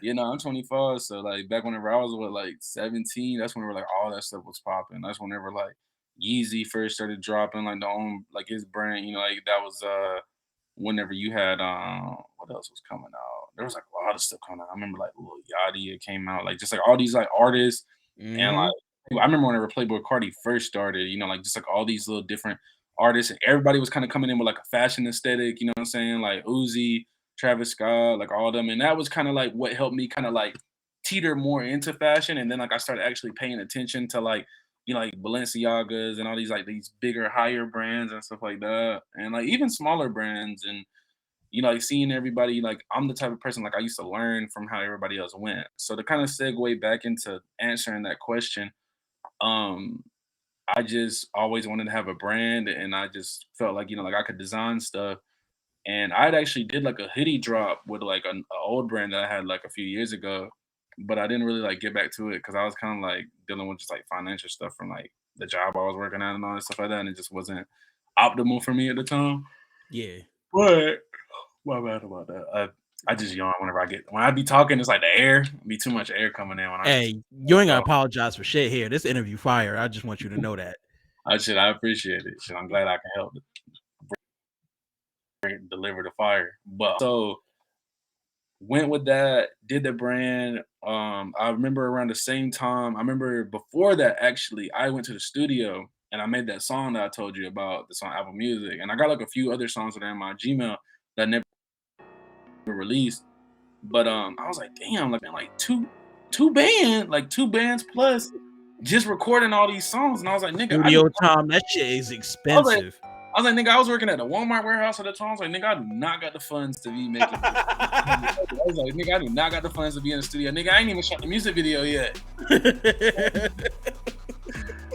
[SPEAKER 2] you know, I'm 25, so like back whenever I was what like 17, that's whenever like all that stuff was popping. That's whenever like Yeezy first started dropping, like the own like his brand, you know, like that was whenever you had what else was coming out? There was like a lot of stuff coming out. I remember like Lil Yachty, it came out, like just like all these like artists and
[SPEAKER 1] Mhm.
[SPEAKER 2] like I remember whenever Playboy Cardi first started, you know, like just like all these little different artists and everybody was kind of coming in with like a fashion aesthetic, you know what I'm saying? Like Uzi, Travis Scott, like all of them. And that was kind of like what helped me kind of like teeter more into fashion. And then like I started actually paying attention to like, you know, like Balenciagas and all these like these bigger, higher brands and stuff like that. And like even smaller brands and you know, like seeing everybody, like I'm the type of person like I used to learn from how everybody else went. So to kind of segue back into answering that question, um, I just always wanted to have a brand and I just felt like, you know, like I could design stuff. And I'd actually did like a hoodie drop with like an old brand that I had like a few years ago, but I didn't really like get back to it because I was kind of like dealing with just like financial stuff from like the job I was working at and all that stuff like that. And it just wasn't optimal for me at the time.
[SPEAKER 1] Yeah.
[SPEAKER 2] But my bad about that. I just yawn whenever when I be talking, it's like the air, be too much air coming in when I just
[SPEAKER 1] Hey, you ain't gotta
[SPEAKER 2] talk.
[SPEAKER 1] apologize for shit here. This interview fire. I just want you to know that.
[SPEAKER 2] I appreciate it. Shit, I'm glad I can help deliver the fire. But so went with that, did the brand. I remember around the same time, I remember before that actually, I went to the studio and I made that song that I told you about, that's on Apple Music. And I got like a few other songs that are in my Gmail that I never released. But I was like, damn, like man, like two bands plus just recording all these songs. And I was like, nigga,
[SPEAKER 1] Studio time, that shit is
[SPEAKER 2] I was like,
[SPEAKER 1] expensive.
[SPEAKER 2] nigga, I was working at a Walmart warehouse at the time. I was like, nigga, I do not got the funds to be making. I was like, nigga, I do not got the funds to be in the studio. Nigga, I ain't even shot the music video yet.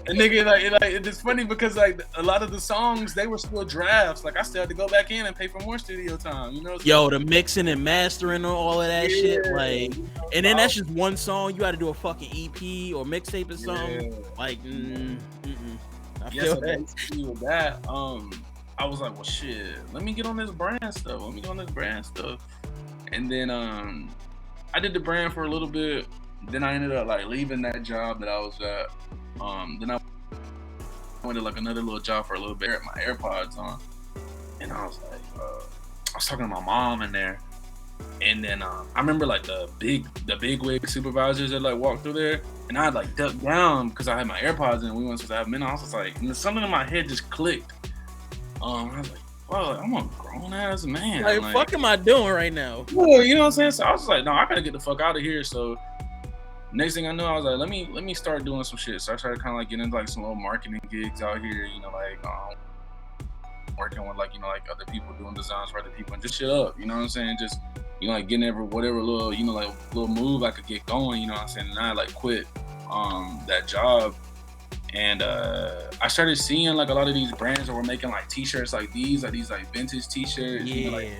[SPEAKER 2] And nigga, it's funny because like a lot of the songs they were still drafts. Like I still had to go back in and pay for more studio time. You know, so
[SPEAKER 1] Yo, the mixing and mastering and all of that shit, like,
[SPEAKER 2] you know,
[SPEAKER 1] and
[SPEAKER 2] so
[SPEAKER 1] then that's just one song. You got to do a fucking EP or mixtape or
[SPEAKER 2] yeah.
[SPEAKER 1] something. Like, I
[SPEAKER 2] Yeah,
[SPEAKER 1] feel
[SPEAKER 2] so
[SPEAKER 1] that.
[SPEAKER 2] basically with that, I was like, well, shit, let me get on this brand stuff. Let me get on this brand stuff. And then I did the brand for a little bit. Then I ended up like leaving that job that I was at. Then I went to like another little job for a little bit. I had my AirPods on, and I was like, I was talking to my mom in there. And then I remember like the big wig supervisors that like walked through there, and I like ducked down because I had my AirPods in. We weren't supposed to have them in. I was just like, and something in my head just clicked. I was like, well, I'm a grown ass man.
[SPEAKER 1] Like,
[SPEAKER 2] Like,
[SPEAKER 1] fuck am I doing right now?
[SPEAKER 2] well, you know what I'm saying? So I was like, no, I gotta get the fuck out of here. So next thing I know, I was like, let me start doing some shit. So I started kind of like getting into like some little marketing gigs out here. You know, like working with like, you know, like other people doing designs for other people and just shit up, you know what I'm saying? Just, you know, like getting whatever little, you know, like little move I could get going, you know what I'm saying? And I like quit that job. And I started seeing like a lot of these brands that were making like t-shirts like these like vintage t-shirts,
[SPEAKER 1] Yeah.
[SPEAKER 2] you know, like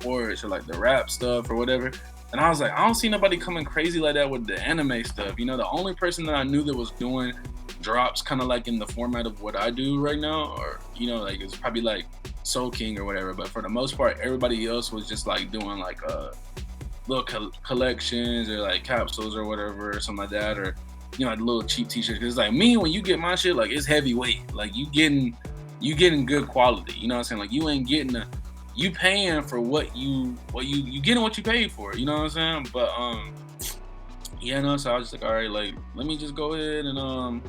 [SPEAKER 2] or like the rap stuff or whatever. And I was like, I don't see nobody coming crazy like that with the anime stuff. You know, the only person that I knew that was doing drops kind of like in the format of what I do right now, or you know, like it's probably like Soul King or whatever. But for the most part, everybody else was just like doing like little collections or like capsules or whatever, or something like that, or you know, like little cheap t-shirts. Cause it's like me, when you get my shit, like it's heavyweight. Like you getting good quality. You know what I'm saying? Like you ain't getting you paying for what you getting what you paid for. You know what I'm saying? But yeah, no. So I was just like, all right, like let me just go ahead and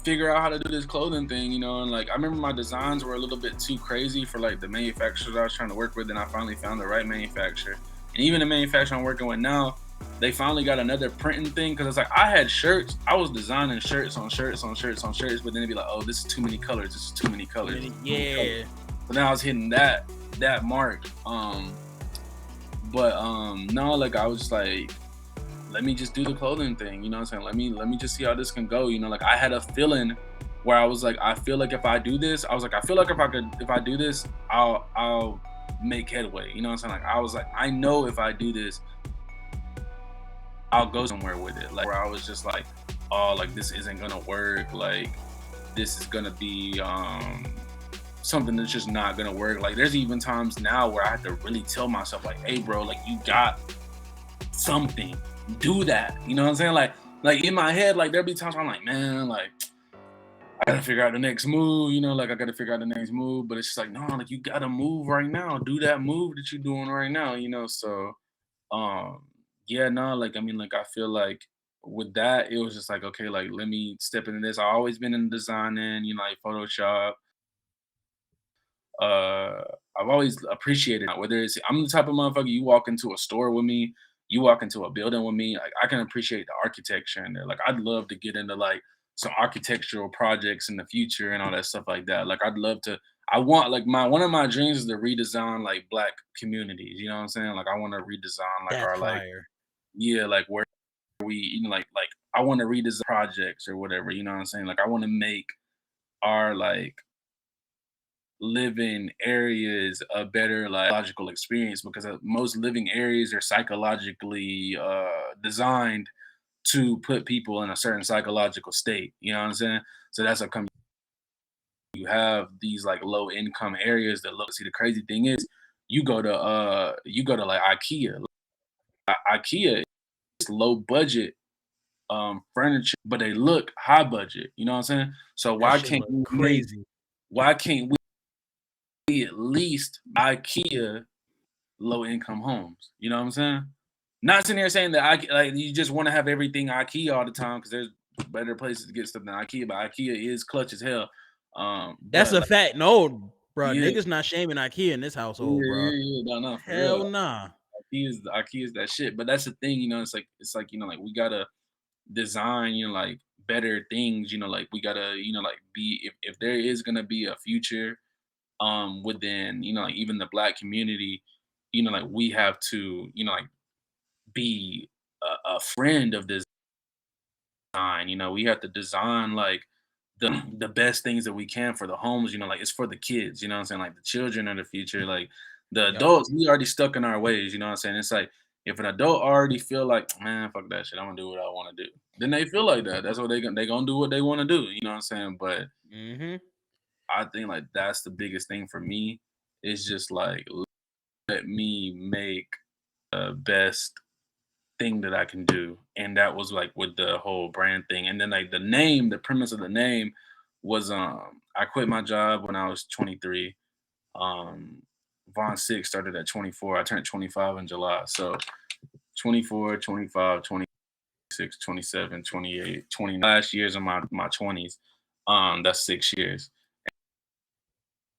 [SPEAKER 2] figure out how to do this clothing thing, you know. And like I remember my designs were a little bit too crazy for like the manufacturers I was trying to work with, and I finally found the right manufacturer. And even the manufacturer I'm working with now, they finally got another printing thing because it's like I had shirts. I was designing shirts on shirts on shirts on shirts, but then it'd be like, oh, this is too many colors. This is too many colors.
[SPEAKER 1] Yeah.
[SPEAKER 2] So now I was hitting that mark. But no, like I was just like, let me just do the clothing thing. You know what I'm saying? Let me just see how this can go. You know, like I had a feeling where I was like, I feel like if I do this, I was like, I feel like if I do this, I'll make headway. You know what I'm saying? Like I was like, I know if I do this, I'll go somewhere with it. Like where I was just like, oh, like this isn't gonna work. Like this is gonna be something that's just not gonna work. Like there's even times now where I have to really tell myself, like, hey bro, like you got something. Do that. You know what I'm saying? Like in my head, like there'll be times where I'm like, man, like I gotta figure out the next move, you know, like I gotta figure out the next move. But it's just like, no, like you gotta move right now. Do that move that you're doing right now, you know. So yeah, no, like I mean, like I feel like with that, it was just like, okay, like let me step into this. I always been in designing, you know, like Photoshop. uh I've always appreciated it. Whether it's I'm the type of motherfucker you walk into a store with me, you walk into a building with me, like I can appreciate the architecture in there. Like I'd love to get into like some architectural projects in the future and all that stuff like that. Like I'd love to I want like my one of my dreams is to redesign like black communities. You know what I'm saying? Like I want to redesign like
[SPEAKER 1] That's
[SPEAKER 2] our like
[SPEAKER 1] fire.
[SPEAKER 2] yeah, like where we you know like I want to redesign projects or whatever, you know what I'm saying? Like I want to make our like living areas a better like logical experience because most living areas are psychologically designed to put people in a certain psychological state, you know what I'm saying? So that's how come you have these like low income areas that look see the crazy thing is you go to like IKEA. IKEA is low budget furniture, but they look high budget, you know what I'm saying? So
[SPEAKER 1] That shit look crazy.
[SPEAKER 2] why can't we at least IKEA low income homes. You know what I'm saying? Not sitting here saying that I like you just want to have everything IKEA all the time because there's better places to get stuff than IKEA, but IKEA is clutch as hell.
[SPEAKER 1] That's
[SPEAKER 2] But
[SPEAKER 1] a
[SPEAKER 2] like
[SPEAKER 1] fact. No, bro.
[SPEAKER 2] yeah,
[SPEAKER 1] Niggas not shaming IKEA in this household, bro.
[SPEAKER 2] no, for real.
[SPEAKER 1] Hell nah.
[SPEAKER 2] IKEA is that shit. But that's the thing, you know. It's like you know, like we gotta design, you know, like better things. You know, like we gotta, you know, like be if there is gonna be a future within you know like even the black community, you know, like we have to you know like be a friend of design. You know, we have to design like the best things that we can for the homes. You know, like it's for the kids. You know what I'm saying? Like the children are the future. Like the
[SPEAKER 1] Yep.
[SPEAKER 2] adults, we already stuck in our ways. You know what I'm saying? It's like if an adult already feel like, man, fuck that shit, I'm gonna do what I want to do. Then they feel like that. That's what they gonna do what they want to do. You know what I'm saying? But
[SPEAKER 1] Mm-hmm.
[SPEAKER 2] I think like that's the biggest thing for me. It's just like let me make the best thing that I can do. And that was like with the whole brand thing. And then like the name, the premise of the name was I quit my job when I was 23. Um Vons6ix started at 24. I turned 25 in July. So 24, 25, 26, 27, 28, 20 last years of my 20s. That's 6 years.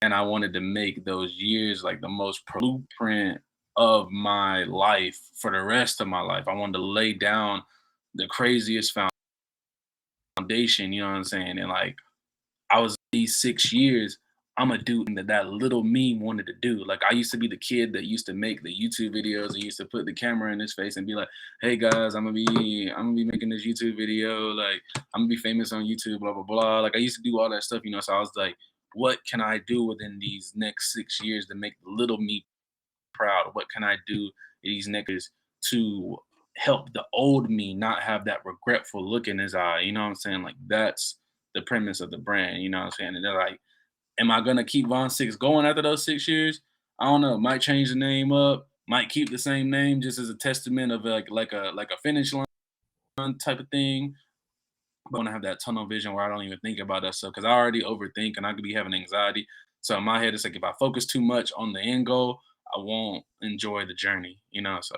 [SPEAKER 2] And I wanted to make those years like the most blueprint of my life for the rest of my life. I wanted to lay down the craziest foundation, you know what I'm saying? And like I was these 6 years, I'm a dude that that little me wanted to do. Like I used to be the kid that used to make the YouTube videos and used to put the camera in his face and be like, "Hey guys, I'm gonna be making this YouTube video. Like I'm gonna be famous on YouTube. Blah blah blah." Like I used to do all that stuff, you know. So I was like, "What can I do within these next 6 years to make the little me proud? What can I do these next to help the old me not have that regretful look in his eye?" You know what I'm saying? Like that's the premise of the brand. You know what I'm saying? And they're like, am I gonna keep Vons6ix going after those 6 years? I don't know. Might change the name up. Might keep the same name just as a testament of like a finish line type of thing. But I want to have that tunnel vision where I don't even think about that stuff because I already overthink and I could be having anxiety. So in my head, it's like if I focus too much on the end goal, I won't enjoy the journey. You know. So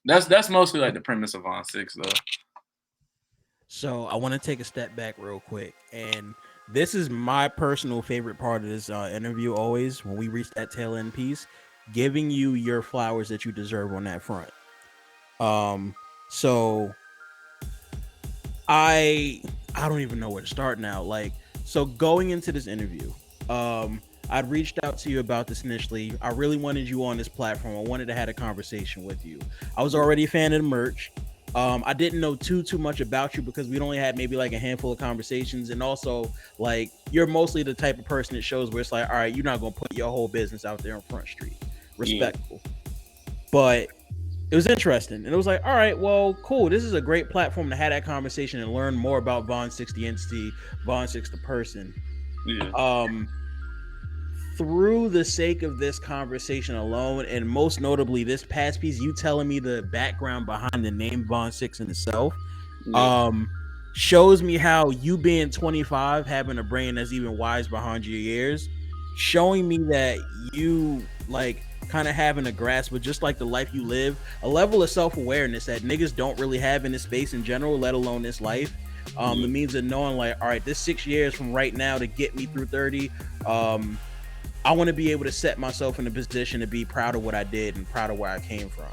[SPEAKER 2] that's mostly like the premise of Vons6ix though.
[SPEAKER 1] So I want to take a step back real quick, and this is my personal favorite part of this interview. Always when we reach that tail end piece, giving you your flowers that you deserve on that front. Um, So I I don't even know where to start now. Like, so going into this interview, I'd reached out to you about this initially. I really wanted you on this platform. I wanted to have a conversation with you. I was already a fan of the merch. I didn't know too much about you because we'd only had maybe like a handful of conversations, and also like you're mostly the type of person that shows where it's like, all right, you're not gonna put your whole business out there on Front Street.
[SPEAKER 2] Yeah,
[SPEAKER 1] Respectful, but it was interesting, and it was like, all right, well, cool. This is a great platform to have that conversation and learn more about Vons6ix the entity, Vons6ix the person.
[SPEAKER 2] yeah,
[SPEAKER 1] Um, through the sake of this conversation alone, and most notably this past piece, you telling me the background behind the name Vons6ix in itself,
[SPEAKER 2] yeah,
[SPEAKER 1] um, shows me how you being 25, having a brain that's even wise behind your ears, showing me that you like kind of having a grasp of just like the life you live, a level of self-awareness that niggas don't really have in this space in general, let alone this life.
[SPEAKER 2] yeah,
[SPEAKER 1] The means of knowing like, all right, this 6 years from right now to get me through 30. I want to be able to set myself in a position to be proud of what I did and proud of where I came from.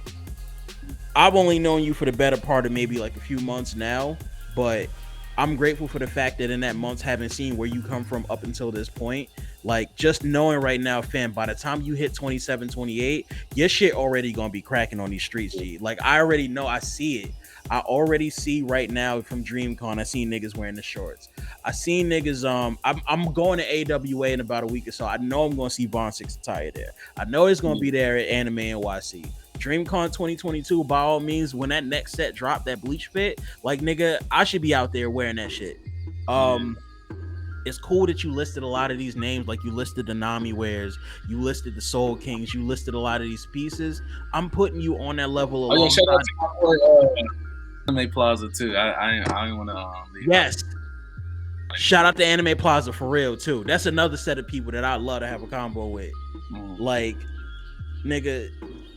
[SPEAKER 1] I've only known you for the better part of maybe like a few months now, but I'm grateful for the fact that in that months having seen where you come from up until this point, like just knowing right now, fam, by the time you hit 27, 28, your shit already gonna be cracking on these streets, G. Like I already know, I see it. I already see right now from DreamCon, I seen niggas wearing the shorts. I seen niggas, I'm going to AWA in about a week or so. I know I'm gonna see Vons6ix attire there. I know it's gonna be there at Anime NYC. DreamCon 2022, by all means, when that next set drop, that bleach fit, like nigga, I should be out there wearing that shit.
[SPEAKER 2] yeah.
[SPEAKER 1] Um, it's cool that you listed a lot of these names, like you listed the Nami wares, you listed the Soul Kings, you listed a lot of these pieces. I'm putting you on that level
[SPEAKER 2] Oh yeah, shout out
[SPEAKER 1] alongside.
[SPEAKER 2] to my boy Anime Plaza too. I ain't want to leave out.
[SPEAKER 1] Yes, shout out to Anime Plaza for real too. That's another set of people that I'd love to have a combo with.
[SPEAKER 2] Mm,
[SPEAKER 1] Like nigga,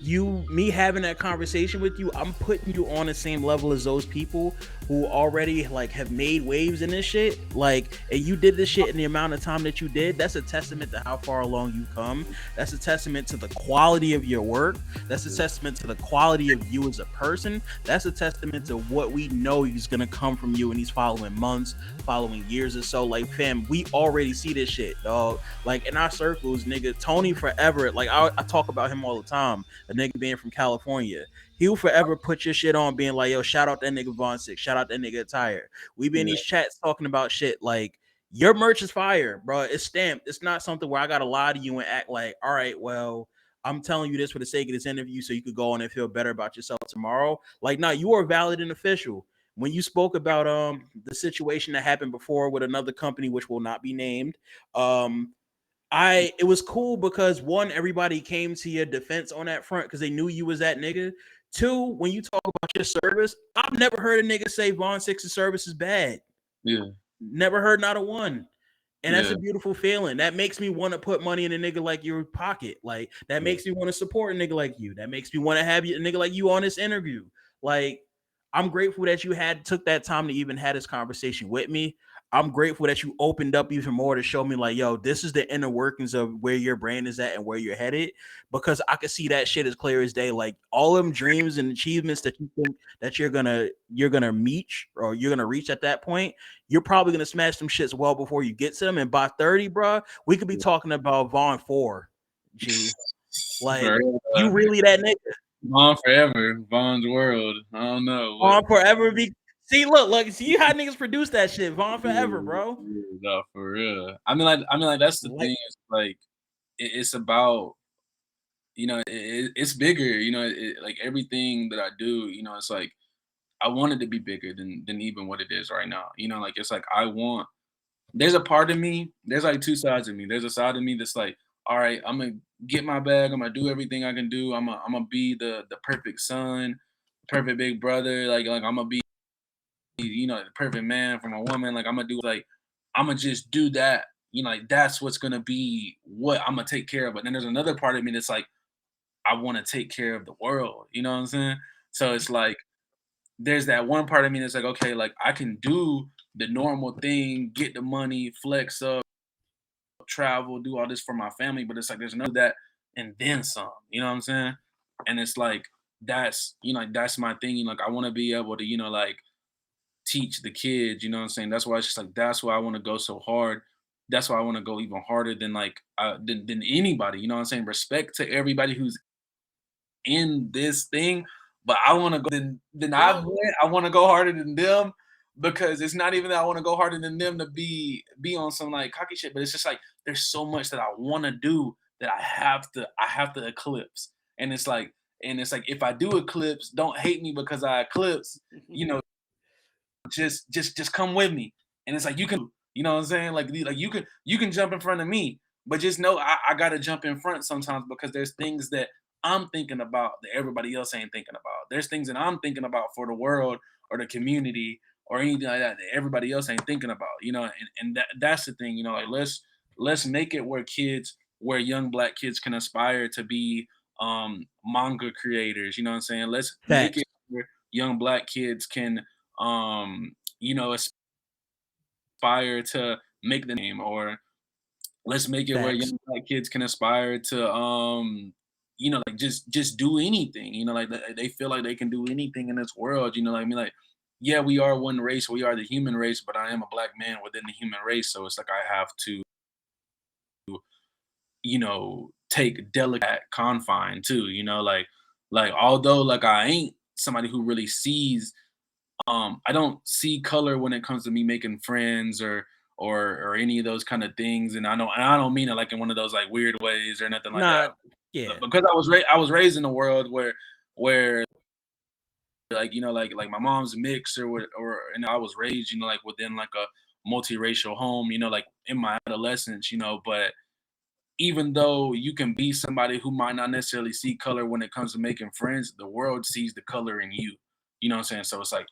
[SPEAKER 1] you me having that conversation with you, I'm putting you on the same level as those people who already like have made waves in this shit. Like, and you did this shit in the amount of time that you did. That's a testament to how far along you've come. That's a testament to the quality of your work. That's a testament to the quality of you as a person. That's a testament to what we know is gonna come from you in these following months, following years or so. Like, fam, we already see this shit, dog. Like in our circles, nigga, Tony forever. Like I talk about him all the time. A nigga being from California, he'll forever put your shit on, being like, "Yo, shout out that nigga Vons6ix, shout out that nigga Attire." We be in
[SPEAKER 2] yeah,
[SPEAKER 1] these chats talking about shit like your merch is fire, bro. It's stamped. It's not something where I gotta lie to you and act like, all right, well, I'm telling you this for the sake of this interview, so you could go on and feel better about yourself tomorrow. Like, nah, you are valid and official. When you spoke about the situation that happened before with another company, which will not be named, um, it was cool because one, everybody came to your defense on that front because they knew you was that nigga. Two, when you talk about your service, I've never heard a nigga say Vons6ix's service is bad.
[SPEAKER 2] yeah,
[SPEAKER 1] Never heard not a one. And that's
[SPEAKER 2] yeah,
[SPEAKER 1] a beautiful feeling. That makes me want to put money in a nigga like your pocket. Like that
[SPEAKER 2] yeah.
[SPEAKER 1] makes me want to support a nigga like you. That makes me want to have a nigga like you on this interview. Like I'm grateful that you had took that time to even have this conversation with me. I'm grateful that you opened up even more to show me like, yo, this is the inner workings of where your brand is at and where you're headed. Because I could see that shit as clear as day. Like all them dreams and achievements that you think that you're gonna meet or you're gonna reach at that point, you're probably gonna smash some shits well before you get to them. And by 30, bro, we could be talking about Vaughn 4. G. Like
[SPEAKER 2] For real,
[SPEAKER 1] you really that nigga.
[SPEAKER 2] Vaughn forever, Vaughn's world. I don't know what.
[SPEAKER 1] Vaughn forever be see, look, see how niggas produce that shit. Vaughn forever,
[SPEAKER 2] Yeah,
[SPEAKER 1] bro.
[SPEAKER 2] yeah, no, for real. I mean, like that's the
[SPEAKER 1] Like
[SPEAKER 2] thing. It's like it's about it's bigger. Like everything that I do. It's like I want it to be bigger than even what it is right now. Like it's like I want. There's a part of me. There's like two sides of me. There's a side of me that's like, all right, I'm gonna get my bag. I'm gonna do everything I can do. I'm gonna be the perfect son, perfect big brother. Like I'm gonna be the perfect man from a woman. Like I'm gonna do like I'm gonna just do that. Like that's what's gonna be what I'm gonna take care of. But then there's another part of me that's like I want to take care of the world. You know what I'm saying? So it's like there's that one part of me that's like, okay, like I can do the normal thing, get the money, flex up, travel, do all this for my family, but it's like there's another that and then some. You know what I'm saying? And it's like that's, like, that's my thing. Like, I want to be able to, like, teach the kids, you know what I'm saying? That's why it's just like, that's why I want to go so hard. That's why I want to go even harder than like than anybody, you know what I'm saying? Respect to everybody who's in this thing, but I want to go than I went. I want to go harder than them because it's not even that I want to go harder than them to be on some like cocky shit, but it's just like there's so much that I want to do that I have to eclipse. And it's like if I do eclipse, don't hate me because I eclipse, you know, just come with me. And it's like you know what I'm saying? Like you can jump in front of me, but just know I gotta jump in front sometimes because there's things that I'm thinking about that everybody else ain't thinking about. There's things that I'm thinking about for the world or the community or anything like that that everybody else ain't thinking about, and that's the thing, like let's make it where young black kids can aspire to be manga creators, you know what I'm saying? Let's make
[SPEAKER 1] Facts.
[SPEAKER 2] it where young black kids can aspire to make the name, or let's make it where
[SPEAKER 1] Facts.
[SPEAKER 2] young black kids can aspire to, like just do anything, like they feel like they can do anything in this world, like I mean, like, yeah, we are one race, we are the human race, but I am a black man within the human race, so it's like I have to, take delicate confine too, like although like I ain't somebody who really sees I don't see color when it comes to me making friends or any of those kind of things, and I don't mean it like in one of those like weird ways or nothing like that.
[SPEAKER 1] Not.
[SPEAKER 2] But
[SPEAKER 1] Yeah.
[SPEAKER 2] because I was raised in a world where like like my mom's mixed and I was raised like within like a multiracial home, like in my adolescence, but even though you can be somebody who might not necessarily see color when it comes to making friends, the world sees the color in you. You know what I'm saying? So it's like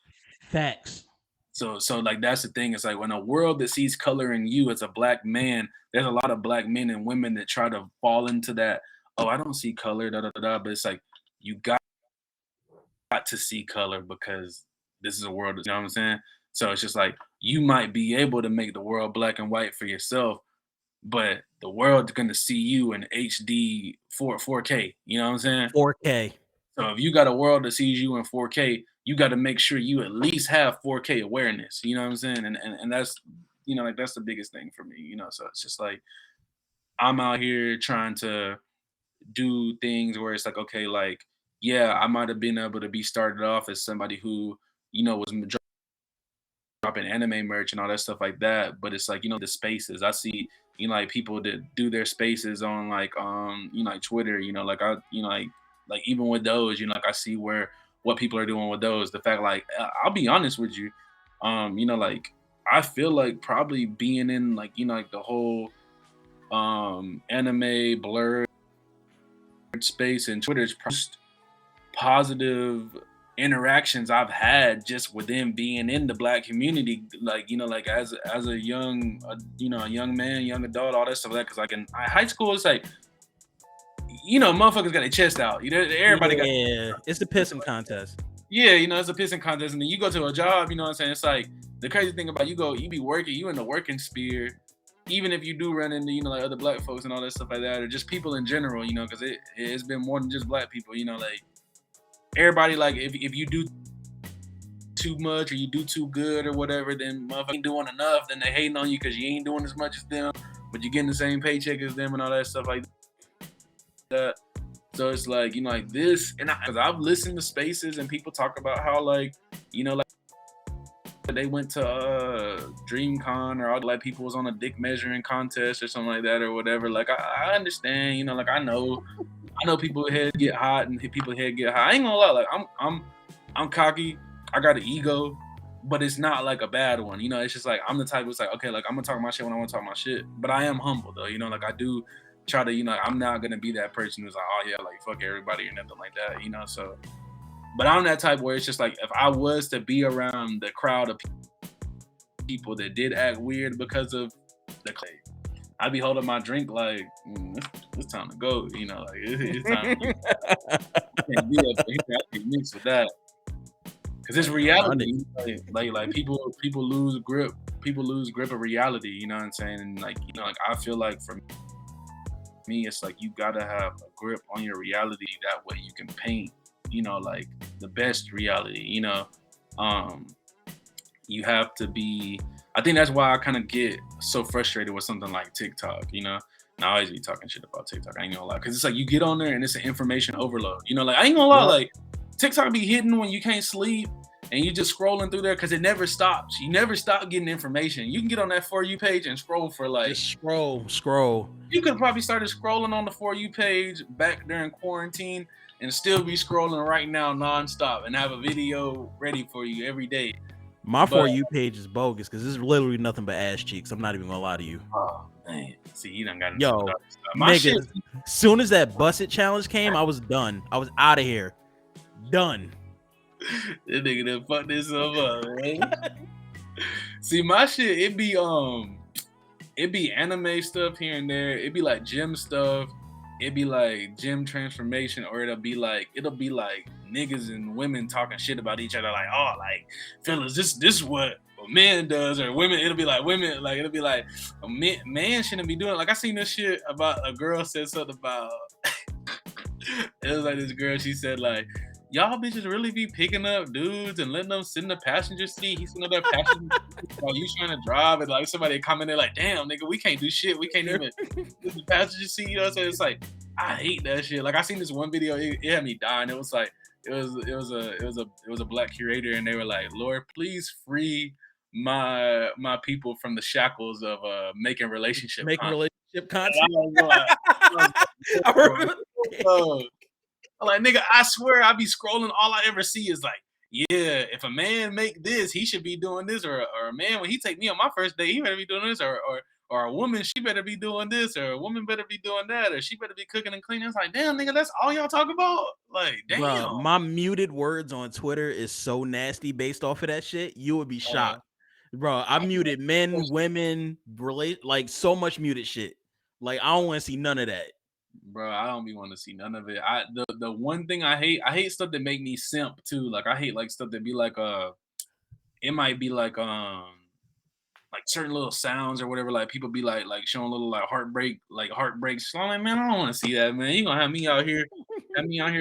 [SPEAKER 1] Facts.
[SPEAKER 2] so like that's the thing. It's like when a world that sees color in you as a black man, there's a lot of black men and women that try to fall into that. Oh, I don't see color, da da da. Da. But it's like you got to see color because this is a world. You know what I'm saying? So it's just like you might be able to make the world black and white for yourself, but the world's gonna see you in HD 4K. You know what I'm saying?
[SPEAKER 1] 4K.
[SPEAKER 2] So if you got a world that sees you in 4K, you got to make sure you at least have 4K awareness. You know what I'm saying? And that's like that's the biggest thing for me. So it's just like I'm out here trying to do things where it's like okay, like yeah, I might have been able to be started off as somebody who was dropping anime merch and all that stuff like that. But it's like, the spaces. I see, like people that do their spaces on like like Twitter, like like even with those, like I see what people are doing with those. The fact like I'll be honest with you, like I feel like probably being in like, like the whole anime blurred space and Twitter's positive interactions I've had just within being in the black community, like like as a young, a young man, young adult, all that stuff. Like, cause like in high school, it's like motherfuckers got their chest out. Everybody got
[SPEAKER 1] Yeah. It's the pissing contest.
[SPEAKER 2] yeah, it's a pissing contest, and then you go to a job. You know what I'm saying? It's like the crazy thing about you be working, you in the working sphere. Even if you do run into like other black folks and all that stuff like that, or just people in general, because it's been more than just black people. Like everybody, like if you do too much or you do too good or whatever, then motherfucker ain't doing enough, then they hating on you because you ain't doing as much as them, but you're getting the same paycheck as them and all that stuff like that. So it's like, like this, and because I've listened to spaces and people talk about how like, like they went to DreamCon or all like people was on a dick measuring contest or something like that or whatever. Like I understand, like I know people head get hot and people head get high. I ain't gonna lie, like I'm cocky. I got an ego, but it's not like a bad one. It's just like I'm the type who's like, okay, like I'm gonna talk my shit when I want to talk my shit. But I am humble though, like I do try to, I'm not gonna be that person who's like, oh yeah, like fuck everybody or nothing like that, So, but I'm that type where it's just like if I was to be around the crowd of people that did act weird because of the clay, I'd be holding my drink like it's time to go, like it's time. Can't be up here. I can't mix with that. Cause it's reality, like people lose grip. People lose grip of reality. You know what I'm saying? And like like I feel like for me, it's like you gotta have a grip on your reality. That way you can paint like the best reality. Um, you have to be. I think that's why I kind of get so frustrated with something like TikTok. And I always be talking shit about TikTok. I ain't gonna lie, because it's like you get on there and it's an information overload. Like I ain't gonna lie,
[SPEAKER 1] Yep.
[SPEAKER 2] like TikTok be hitting when you can't sleep and you just scrolling through there because it never stops. You never stop getting information. You can get on that For You page and scroll for like.
[SPEAKER 1] Just scroll.
[SPEAKER 2] You could have probably started scrolling on the For You page back during quarantine and still be scrolling right now nonstop and have a video ready for you every day.
[SPEAKER 1] My For You page is bogus because it's literally nothing but ass cheeks. I'm not even gonna lie to you.
[SPEAKER 2] Oh man, see, you done got into
[SPEAKER 1] Yo,
[SPEAKER 2] my shit.
[SPEAKER 1] Soon as that Bust It challenge came, I was done. I was out of here. Done.
[SPEAKER 2] This nigga done fucked this up, man. See, my shit, it be anime stuff here and there. It be like gym stuff. It be like gym transformation, or it'll be like niggas and women talking shit about each other, like, oh, like, fellas, this is what a man does, or women. It'll be like women, like it'll be like a man shouldn't be doing. Like I seen this shit about a girl said something about. It was like this girl. She said like, y'all bitches really be picking up dudes and letting them sit in the passenger seat. He's in the passenger seat while you trying to drive, and like somebody commented like, "Damn, nigga, we can't do shit. We can't even in the passenger seat." You know what I'm saying? It's like I hate that shit. Like I seen this one video, it had me dying. It was like it was a black curator, and they were like, "Lord, please free my people from the shackles of making relationship content." I remember. I'm like, nigga, I swear I be scrolling. All I ever see is like, yeah, if a man make this, he should be doing this, or a man when he take me on my first date, he better be doing this, or a woman, she better be doing this, or a woman better be doing that, or she better be cooking and cleaning. It's like, damn, nigga, that's all y'all talk about. Like, damn.
[SPEAKER 1] Bruh, my muted words on Twitter is so nasty based off of that shit. You would be shocked. Bro, I muted men, women, like so much muted shit. Like I don't want to see none of that.
[SPEAKER 2] Bro, I don't be want to see none of it. The one thing I hate stuff that make me simp too. Like I hate like stuff that be like it might be like certain little sounds or whatever. Like people be like showing little like heartbreaks. So I'm like, man, I don't want to see that, man. You gonna have me out here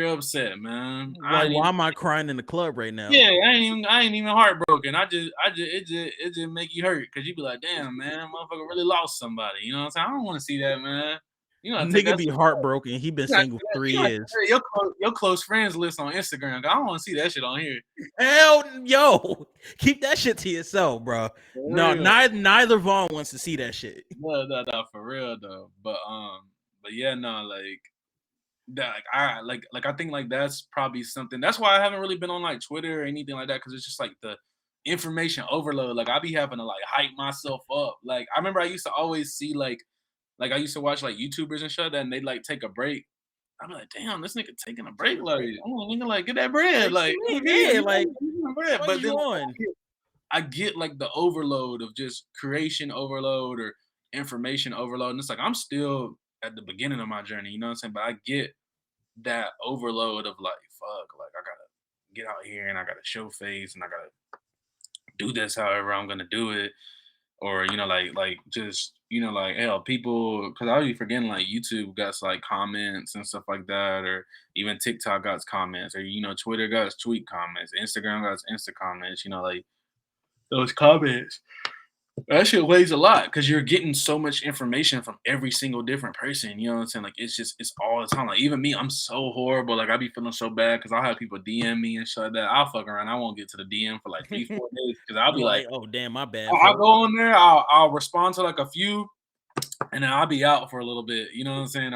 [SPEAKER 2] upset, man.
[SPEAKER 1] Like, why am I crying in the club right now?
[SPEAKER 2] Yeah, I ain't even heartbroken. It just make you hurt because you be like, damn, man, motherfucker really lost somebody. You know what I'm saying? I don't want to see that, man. You know,
[SPEAKER 1] nigga be heartbroken. He been single 3 years.
[SPEAKER 2] Your close friends list on Instagram. I don't want to see that shit on here.
[SPEAKER 1] Hell, yo, keep that shit to yourself, bro. No, neither Vaughn wants to see that shit.
[SPEAKER 2] No, for real though. But yeah, no, like that. I think like that's probably something. That's why I haven't really been on like Twitter or anything like that, because it's just like the information overload. Like I be having to like hype myself up. Like I remember I used to always see like I used to watch like YouTubers and shit, and they'd like take a break. I'm like, damn, this nigga taking a break. Like, oh, nigga, like get that bread. Like,
[SPEAKER 1] yeah, like
[SPEAKER 2] bread. But then I get like the overload of just creation overload or information overload, and it's like I'm still at the beginning of my journey. You know what I'm saying? But I get that overload of like, fuck, like I gotta get out here and I gotta show face and I gotta do this however I'm gonna do it. Or like just like hell people, because I be forgetting like YouTube got like comments and stuff like that, or even TikTok got comments, or Twitter got tweet comments, Instagram got Insta comments, like those comments. That shit weighs a lot because you're getting so much information from every single different person. You know what I'm saying? Like it's all the time. Like even me, I'm so horrible. Like I be feeling so bad because I'll have people DM me and shit like that. I'll fuck around. I won't get to the DM for like 3-4 days because I'll be like,
[SPEAKER 1] oh damn, my bad.
[SPEAKER 2] I'll go on there. I'll respond to like a few, and then I'll be out for a little bit. You know what I'm saying?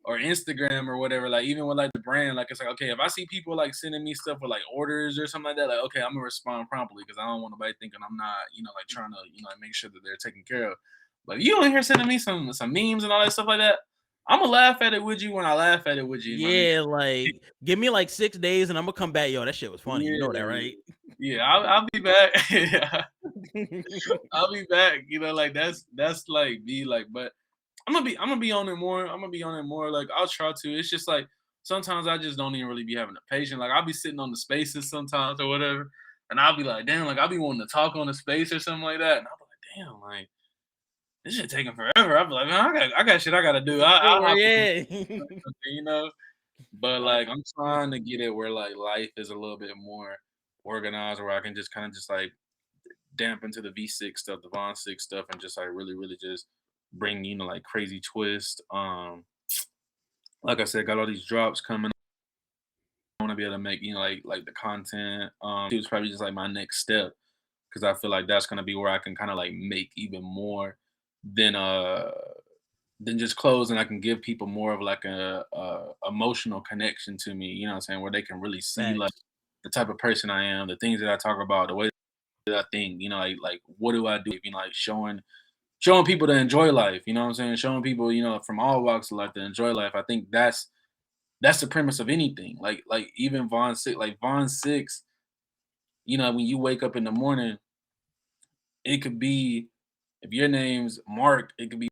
[SPEAKER 2] Or Instagram or whatever, like even with like the brand, like it's like, okay, if I see people like sending me stuff with like orders or something like that, like okay, I'm gonna respond promptly because I don't want nobody thinking I'm not, like trying to, like make sure that they're taken care of. But you in here sending me some memes and all that stuff like that, I'm gonna laugh at it with you when I laugh at it with you.
[SPEAKER 1] Yeah, like give me like 6 days and I'm gonna come back. Yo, that shit was funny. You know that, right?
[SPEAKER 2] Yeah, I'll be back. I'll be back. Like that's like me, like, but I'm gonna be on it more. I'm gonna be on it more. Like I'll try to. It's just like sometimes I just don't even really be having the patience. Like I'll be sitting on the spaces sometimes or whatever, and I'll be like, damn, like I'll be wanting to talk on the space or something like that, and I'll be like, damn, like this shit taking forever. I'll be like, man, I got shit I gotta do.
[SPEAKER 1] Yeah.
[SPEAKER 2] But like I'm trying to get it where like life is a little bit more organized, where I can just kind of just like damp into the V6 stuff, the Vons6ix stuff, and just like really, really just bring like crazy twist. Like I said, got all these drops coming. I want to be able to make like the content. It was probably just like my next step because I feel like that's gonna be where I can kind of like make even more than uh than just clothes, and I can give people more of like a emotional connection to me. You know what I'm saying? Where they can really see like
[SPEAKER 1] Facts.
[SPEAKER 2] the type of person I am, the things that I talk about, the way that I think. Like what do I do? Like showing people to enjoy life. You know what I'm saying? Showing people from all walks of life to enjoy life. I think that's the premise of anything. Like even Vons6ix. When you wake up in the morning, it could be if your name's Mark, it could be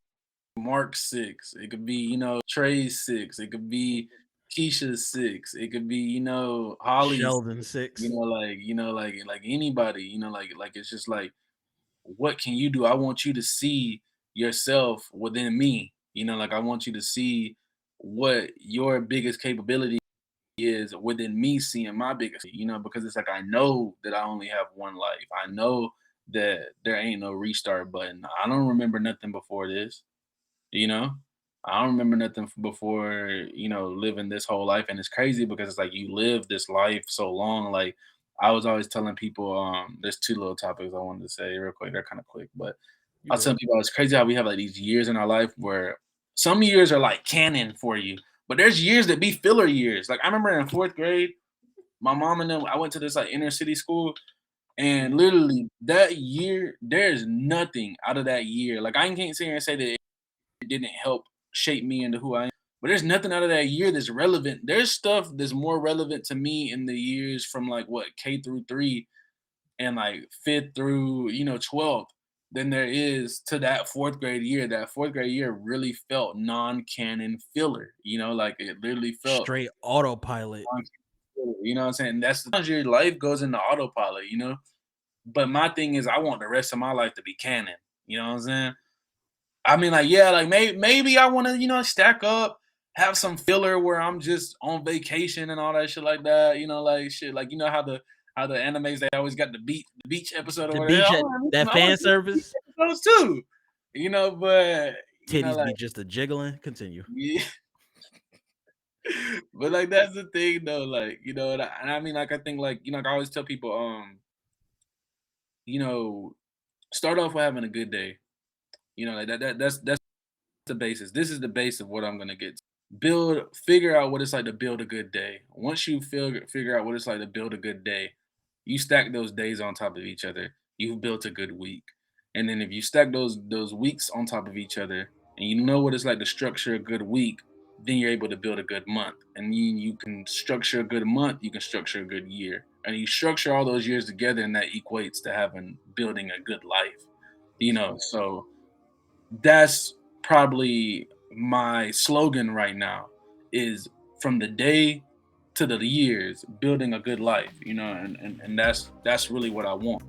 [SPEAKER 2] Mark 6. It could be, Trey 6. It could be Keisha 6. It could be, Holly 6.
[SPEAKER 1] Sheldon 6.
[SPEAKER 2] Like anybody, like it's just like, what can you do? I want you to see yourself within me. Like I want you to see what your biggest capability is within me seeing my biggest, because it's like I know that I only have one life. I know that there ain't no restart button. I don't remember nothing before this. You know? I don't remember nothing before, living this whole life. And it's crazy because it's like you live this life so long. Like I was always telling people, there's two little topics I wanted to say real quick. They're kind of quick, but
[SPEAKER 1] You
[SPEAKER 2] I was
[SPEAKER 1] good?
[SPEAKER 2] telling people it's crazy how we have like these years in our life where some years are like canon for you, but there's years that be filler years. Like I remember in fourth grade, my mom and them, I went to this like inner city school, and
[SPEAKER 1] Mhm.
[SPEAKER 2] literally that year, there's nothing out of that year. Like I can't sit here and say that it didn't help shape me into who I am. But there's nothing out of that year that's relevant. There's stuff that's more relevant to me in the years from like what K through 3 and like fifth through 12th than there is to that fourth grade year. That fourth grade year really felt non-canon filler. Like it literally felt
[SPEAKER 1] Straight autopilot.
[SPEAKER 2] non-canon filler. You know what I'm saying? That's sometimes your life goes into autopilot. But my thing is, I want the rest of my life to be canon. You know what I'm saying? I mean, like, yeah, like maybe I want to, stack up, have some filler where I'm just on vacation and all that shit like that. Like shit, like how the animes they always got the beach episode or
[SPEAKER 1] The
[SPEAKER 2] whatever.
[SPEAKER 1] beach
[SPEAKER 2] I
[SPEAKER 1] at that
[SPEAKER 2] want
[SPEAKER 1] fan
[SPEAKER 2] to beach
[SPEAKER 1] service.
[SPEAKER 2] episodes too. But
[SPEAKER 1] Titties be
[SPEAKER 2] like
[SPEAKER 1] just a jiggling. Continue.
[SPEAKER 2] yeah, but like that's the thing though. Like and I mean, like I think like like, I always tell people, you know, start off with having a good day. Like that's the basis. This is the base of what I'm gonna get to. Figure out what it's like to build a good day. Once you figure out what it's like to build a good day, you stack those days on top of each other. You've built a good week. And then if you stack those weeks on top of each other and you know what it's like to structure a good week, then you're able to build a good month. And you can structure a good month, you can structure a good year. And you structure all those years together and that equates to having building a good life. So that's probably my slogan right now is from the day to the years building a good life, and that's really what I want.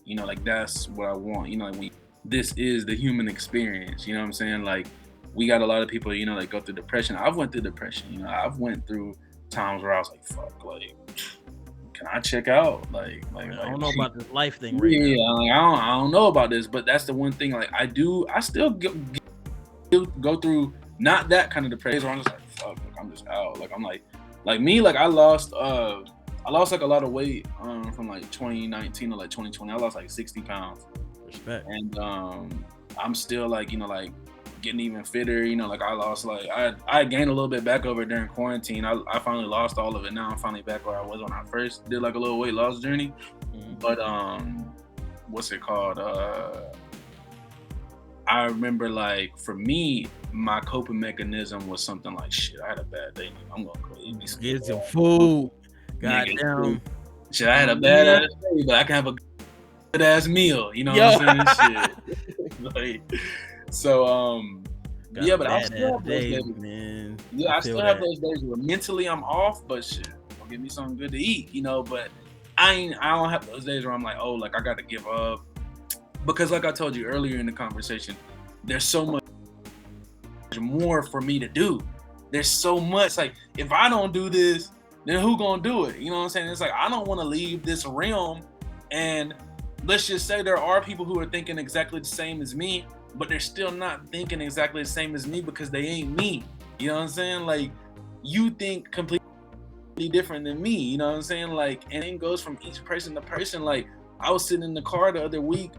[SPEAKER 2] Like that's what I want. Like this is the human experience, you know what I'm saying? Like we got a lot of people, like go through depression. I've went through depression, I've went through times where I was like, fuck, like can I check out?
[SPEAKER 1] I don't know about this life thing right now.
[SPEAKER 2] yeah, like, I don't know about this, but that's the one thing. Like I still go through not that kind of depression where I'm just like, fuck, like, I'm just out. Like I'm like me, like I lost like a lot of weight from like 2019 to like 2020. I lost like 60 pounds.
[SPEAKER 1] Respect.
[SPEAKER 2] And I'm still like getting even fitter. Like I lost like I gained a little bit back over during quarantine. I finally lost all of it. Now I'm finally back where I was when I first did like a little weight loss journey.
[SPEAKER 1] Mhm.
[SPEAKER 2] But what's it called? I remember like for me, my coping mechanism was something like shit. I had a bad day. I'm gonna go eat me some
[SPEAKER 1] Get some
[SPEAKER 2] food.
[SPEAKER 1] food.
[SPEAKER 2] Nigga,
[SPEAKER 1] Goddamn.
[SPEAKER 2] shit. I had a bad ass day, but I can have a good ass meal. You know
[SPEAKER 1] Yo.
[SPEAKER 2] what I'm saying? Shit. Like, so
[SPEAKER 1] Got
[SPEAKER 2] yeah,
[SPEAKER 1] a
[SPEAKER 2] but I
[SPEAKER 1] bad
[SPEAKER 2] still
[SPEAKER 1] ass
[SPEAKER 2] have those
[SPEAKER 1] day,
[SPEAKER 2] days.
[SPEAKER 1] man.
[SPEAKER 2] Yeah,
[SPEAKER 1] I
[SPEAKER 2] I
[SPEAKER 1] feel
[SPEAKER 2] still have
[SPEAKER 1] that.
[SPEAKER 2] those days where mentally I'm off, but shit, I'll give me something good to eat. But I don't have those days where I'm like, oh, like I got to give up because, like I told you earlier in the conversation, there's so much more for me to do. there's so much. Like, if I don't do this, then who gonna do it? You know what I'm saying? It's like I don't want to leave this realm, and let's just say there are people who are thinking exactly the same as me, but they're still not thinking exactly the same as me because they ain't me. You know what I'm saying? Like, you think completely different than me. You know what I'm saying? Like, and it goes from each person to person. Like, I was sitting in the car the other week,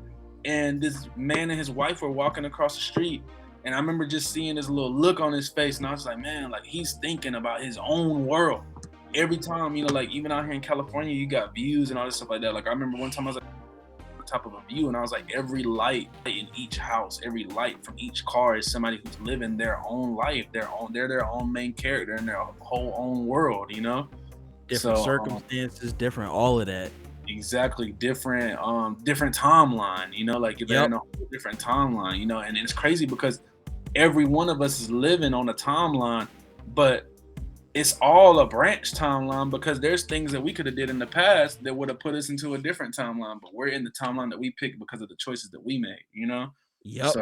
[SPEAKER 2] and this man and his wife were walking across the street, and I remember just seeing this little look on his face, and I was like, man, like he's thinking about his own world. Every time, you know, like even out here in California, you got views and all this stuff like that. Like I remember one time I was at the top of a view, and I was like, every light in each house, every light from each car is somebody who's living their own life, they're their own main character in their whole own world, you know.
[SPEAKER 1] Different
[SPEAKER 2] So
[SPEAKER 1] circumstances, different all of that.
[SPEAKER 2] exactly, different timeline, you know, like they're
[SPEAKER 1] Yep.
[SPEAKER 2] in a whole different timeline, you know, and it's crazy because every one of us is living on a timeline, but it's all a branch timeline because there's things that we could have did in the past that would have put us into a different timeline, but we're in the timeline that we picked because of the choices that we made, you know.
[SPEAKER 1] Yep.
[SPEAKER 2] So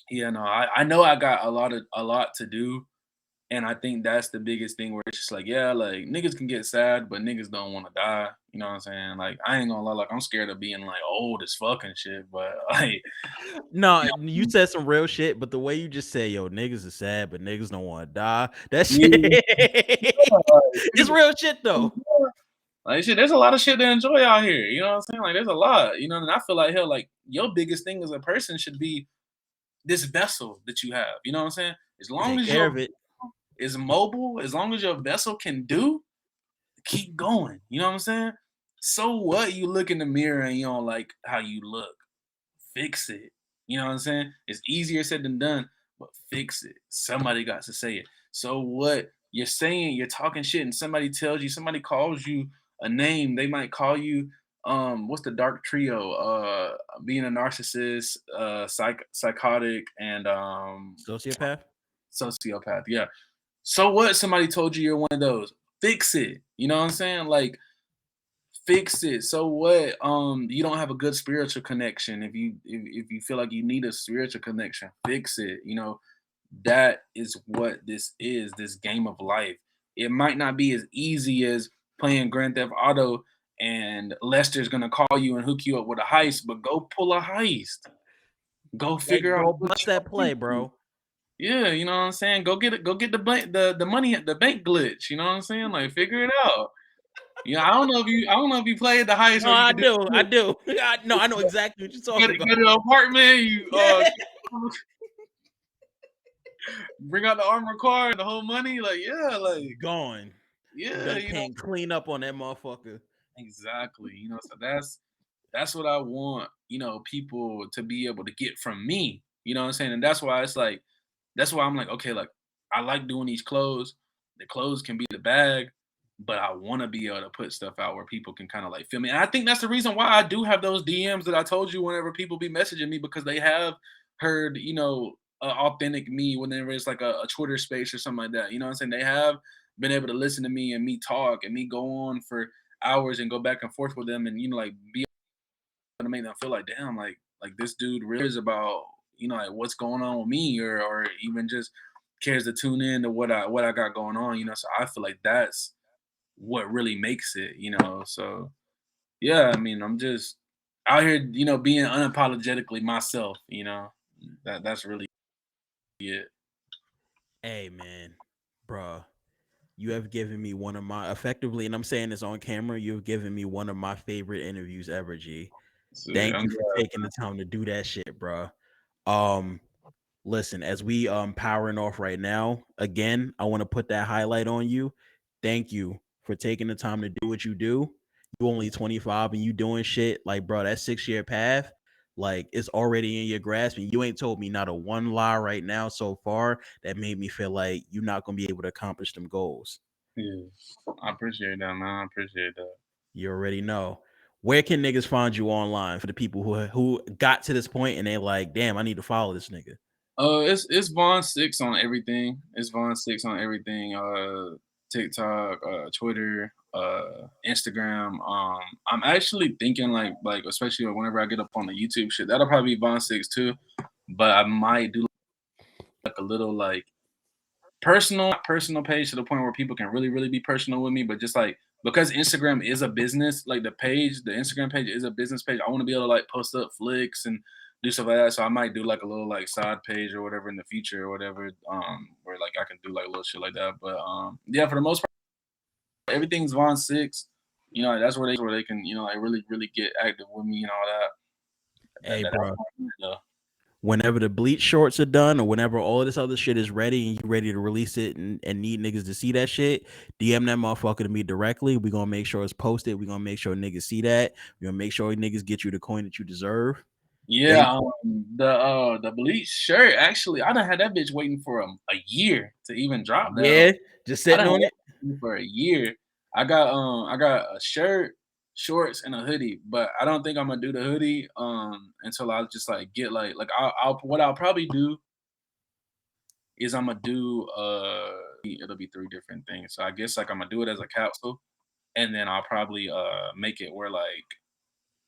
[SPEAKER 2] yeah, no, I know I got a lot to do, and I think that's the biggest thing where it's just like, yeah, like niggas can get sad, but niggas don't want to die. You know what I'm saying? Like, I ain't gonna lie, like I'm scared of being like old as fucking shit, but like,
[SPEAKER 1] No,
[SPEAKER 2] you
[SPEAKER 1] you
[SPEAKER 2] know,
[SPEAKER 1] said some real shit, but the way you just say, "Yo, niggas is sad, but niggas don't want to die," that shit,
[SPEAKER 2] yeah,
[SPEAKER 1] it's
[SPEAKER 2] like,
[SPEAKER 1] real shit though.
[SPEAKER 2] like shit, there's a lot of shit to enjoy out here. You know what I'm saying? Like, there's a lot. You know, and I feel like hell, like your biggest thing as a person should be this vessel that you have. You know what I'm saying? As long
[SPEAKER 1] Take
[SPEAKER 2] as
[SPEAKER 1] care
[SPEAKER 2] your
[SPEAKER 1] of it.
[SPEAKER 2] is mobile, as long as your vessel can do, keep going. You know what I'm saying? So what? You look in the mirror and you don't like how you look. Fix it. You know what I'm saying? It's easier said than done, but fix it. Somebody got to say it. So what? You're saying you're talking shit, and somebody tells you, somebody calls you a name. They might call you what's the dark trio? Being a narcissist, psychotic, and
[SPEAKER 1] Sociopath.
[SPEAKER 2] sociopath. Yeah. So what? Somebody told you you're one of those. Fix it. You know what I'm saying? Like, fix it. So what? You don't have a good spiritual connection. If you feel like you need a spiritual connection, fix it. You know, that is what this is, this game of life. It might not be as easy as playing Grand Theft Auto and Lester's gonna call you and hook you up with a heist, but go pull a heist. Go
[SPEAKER 1] Hey,
[SPEAKER 2] figure out
[SPEAKER 1] go
[SPEAKER 2] what
[SPEAKER 1] bust
[SPEAKER 2] you
[SPEAKER 1] that
[SPEAKER 2] want
[SPEAKER 1] play,
[SPEAKER 2] to do.
[SPEAKER 1] bro.
[SPEAKER 2] Yeah, you know what I'm saying? Go get it, go get the bank, the money at the bank glitch. You know what I'm saying? Like, figure it out. Yeah, I don't know if you played the heist
[SPEAKER 1] No,
[SPEAKER 2] where you
[SPEAKER 1] I
[SPEAKER 2] could do
[SPEAKER 1] do. I
[SPEAKER 2] it.
[SPEAKER 1] do. No, I know exactly what you're talking
[SPEAKER 2] Go to
[SPEAKER 1] about.
[SPEAKER 2] the apartment, you
[SPEAKER 1] Yeah,
[SPEAKER 2] bring out the armored car and the whole money. Like, yeah, like,
[SPEAKER 1] gone.
[SPEAKER 2] yeah,
[SPEAKER 1] Done
[SPEAKER 2] you know,
[SPEAKER 1] came clean up on that motherfucker.
[SPEAKER 2] exactly. You know, so that's what I want, you know, people to be able to get from me. You know what I'm saying? And that's why it's like, that's why I'm like, okay, like I like doing these clothes. The clothes can be the bag, but I want to be able to put stuff out where people can kind of like feel me. And I think that's the reason why I do have those DMs that I told you whenever people be messaging me because they have heard, you know, authentic me whenever it's like a Twitter space or something like that. You know what I'm saying? They have been able to listen to me and me talk and me go on for hours and go back and forth with them and you know like be able to make them feel like damn like this dude really is about you know like what's going on with me or even just cares to tune in to what I got going on, you know. So I feel like that's what really makes it, you know. So yeah, I mean, I'm just out here, you know, being unapologetically myself, you know. That's really it.
[SPEAKER 1] Hey, man, bruh, you have given me one of my effectively, and I'm saying this on camera. You've given me one of my favorite interviews ever, G.
[SPEAKER 2] So
[SPEAKER 1] Thank
[SPEAKER 2] I'm
[SPEAKER 1] you for
[SPEAKER 2] glad.
[SPEAKER 1] taking the time to do that shit, bruh. Um, Listen, as we powering off right now, again, I want to put that highlight on you. Thank you for taking the time to do what you do. You only 25 and you doing shit like, bro, that 6 year path, like it's already in your grasp. And you ain't told me not a one lie right now so far that made me feel like you're not gonna be able to accomplish them goals.
[SPEAKER 2] Yeah. I appreciate that, man. I appreciate that.
[SPEAKER 1] You already know. Where can niggas find you online for the people who got to this point and they're like, damn, I need to follow this nigga?
[SPEAKER 2] It's Vons6ix on everything. It's Vons6ix on everything. TikTok, Twitter, Instagram. I'm actually thinking like especially whenever I get up on the YouTube shit, that'll probably be Vons6ix too. But I might do like a little like personal page to the point where people can really be personal with me, but just like because Instagram is a business, like the Instagram page is a business page. I want to be able to like post up flicks and do stuff like that. So I might do like a little like side page or whatever in the future or whatever, where like I can do like little shit like that. But yeah, for the most part, everything's Vons6ix. You know, that's where they can, you know, like really get active with me and all that.
[SPEAKER 1] Hey,
[SPEAKER 2] That's
[SPEAKER 1] bro.
[SPEAKER 2] though.
[SPEAKER 1] Whenever the bleach shorts are done or whenever all of this other shit is ready and you ready to release it and need niggas to see that shit, DM that motherfucker to me directly. We're gonna make sure it's posted. We're gonna make sure niggas see that. We're gonna make sure niggas get you the coin that you deserve.
[SPEAKER 2] Yeah, the bleach shirt, actually, I done had that bitch waiting for a year to even drop that.
[SPEAKER 1] Yeah, just
[SPEAKER 2] I
[SPEAKER 1] sitting
[SPEAKER 2] done had
[SPEAKER 1] on it.
[SPEAKER 2] that for a year. I got a shirt, shorts, and a hoodie, but I don't think I'm gonna do the hoodie until I just like get like I'll what I'll probably do is I'm gonna do it'll be 3 different things. So I guess like I'm gonna do it as a capsule, and then I'll probably make it where like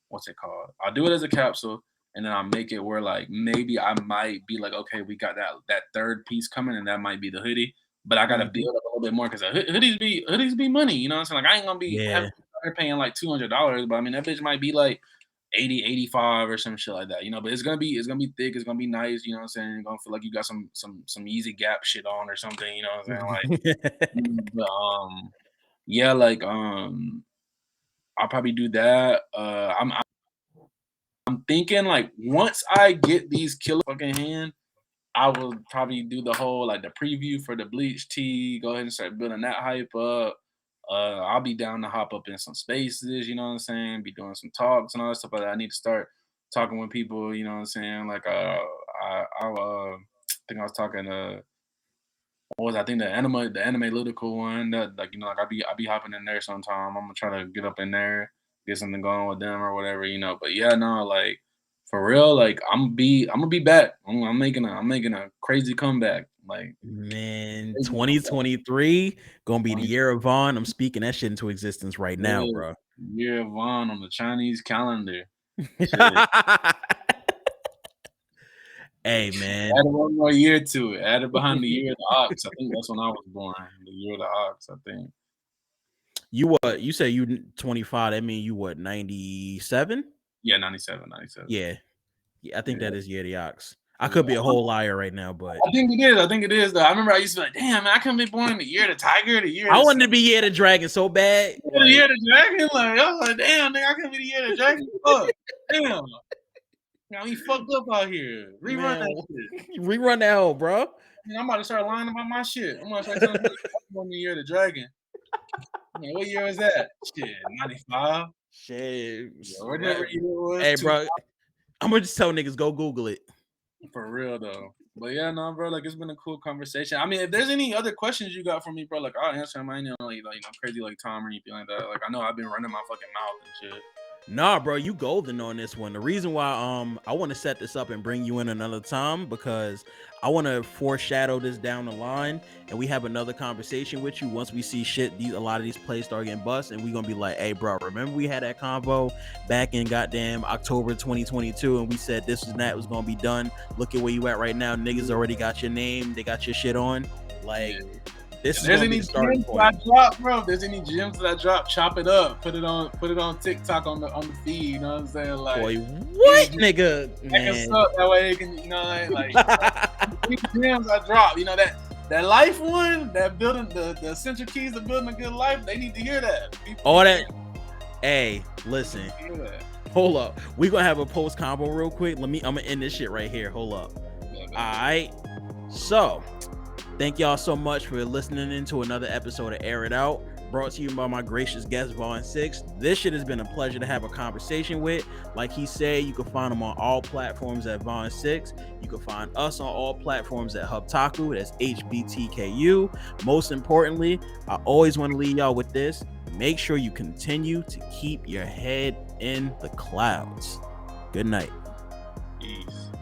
[SPEAKER 2] what's it called? I'll do it as a capsule, and then I'll make it where like maybe I might be like, okay, we got that third piece coming, and that might be the hoodie. But I gotta build up a little bit more because hoodies be money, you know what I'm saying? Like I ain't gonna be
[SPEAKER 1] Yeah.
[SPEAKER 2] paying like $200, but I mean that bitch might be like 80, 85 or some shit like that, you know. But it's gonna be thick, it's gonna be nice, you know what I'm saying? You're gonna feel like you got some easy Gap shit on or something, you know what I'm saying? Like, but, yeah, like I'll probably do that. I'm thinking like once I get these killer fucking hand, I will probably do the whole like the preview for the bleach tee. Go ahead and start building that hype up. I'll be down to hop up in some spaces, you know what I'm saying? Be doing some talks and all that stuff like that. I need to start talking with people, you know what I'm saying? Like I think I was talking to what was I think the anime lyrical one that like you know like I be hopping in there sometime. I'm gonna try to get up in there, get something going with them or whatever, you know. But yeah, no, like for real, like I'm gonna be back. I'm making a crazy comeback. Like
[SPEAKER 1] Man,
[SPEAKER 2] crazy comeback.
[SPEAKER 1] 2023 gonna be the
[SPEAKER 2] 20,
[SPEAKER 1] year of Vaughn. I'm speaking that shit into existence right now,
[SPEAKER 2] yeah,
[SPEAKER 1] bro.
[SPEAKER 2] year of Vaughn on the Chinese calendar. Shit.
[SPEAKER 1] Hey, man.
[SPEAKER 2] Add one more year to it. Add it behind the year of the ox. I think that's when I was born. The year of the ox, I think.
[SPEAKER 1] You what? You say you 25. That mean you what? 97?
[SPEAKER 2] Yeah, 97, 97.
[SPEAKER 1] Yeah. Yeah, I think
[SPEAKER 2] Yeah.
[SPEAKER 1] that is year of the ox. I
[SPEAKER 2] Yeah.
[SPEAKER 1] could be a whole liar right now, but
[SPEAKER 2] I think it is. I think it is though. I remember I used to be like, damn, man, I couldn't be born in the year of the tiger, the year
[SPEAKER 1] I
[SPEAKER 2] of
[SPEAKER 1] wanted to be year of the dragon so bad.
[SPEAKER 2] the year of the dragon. Like I was like, damn, nigga, I couldn't be the year of the dragon. Fuck. Damn. Now we fucked up out here. Rerun
[SPEAKER 1] Man,
[SPEAKER 2] that shit.
[SPEAKER 1] rerun that hole, bro.
[SPEAKER 2] Man, I'm about to start lying about my shit. I'm about to start telling people I was born in the year of the dragon. Man, what year was that? Shit, 95.
[SPEAKER 1] Shit.
[SPEAKER 2] Yeah, whatever year it was.
[SPEAKER 1] Hey, bro. I'm gonna just tell niggas go Google it.
[SPEAKER 2] For real though. But yeah, no, bro. Like it's been a cool conversation. I mean, if there's any other questions you got for me, bro, like I'll answer them. I ain't like you know, crazy like Tom or anything like that. Like I know I've been running my fucking mouth and shit.
[SPEAKER 1] Nah, bro, you golden on this one. The reason why I want to set this up and bring you in another time because I want to foreshadow this down the line and we have another conversation with you once we see shit a lot of these plays start getting bust and we gonna be like, hey bro, remember we had that convo back in goddamn October 2022 and we said this and that was gonna be done. Look at where you at right now. Niggas already got your name, they got your shit on. Like this is gonna be the starting point.
[SPEAKER 2] I drop, bro. If there's any gems that I drop, chop it up. Put it on TikTok on the feed. You know what I'm saying? Like,
[SPEAKER 1] boy, what, nigga?
[SPEAKER 2] Man. That way they can, you know, like any gems I drop. You know that life one, that building the essential keys to building a good life. They need to hear that.
[SPEAKER 1] All that. Hey, listen. Hold up. We gonna have a post combo real quick. I'm gonna end this shit right here. Hold up. All right. So. Thank y'all so much for listening into another episode of Air It Out, brought to you by my gracious guest, Vons6ix. This shit has been a pleasure to have a conversation with. Like he said, you can find him on all platforms at Vons6ix. You can find us on all platforms at Hubtaku. That's HBTKU. Most importantly, I always want to leave y'all with this. Make sure you continue to keep your head in the clouds. Good night.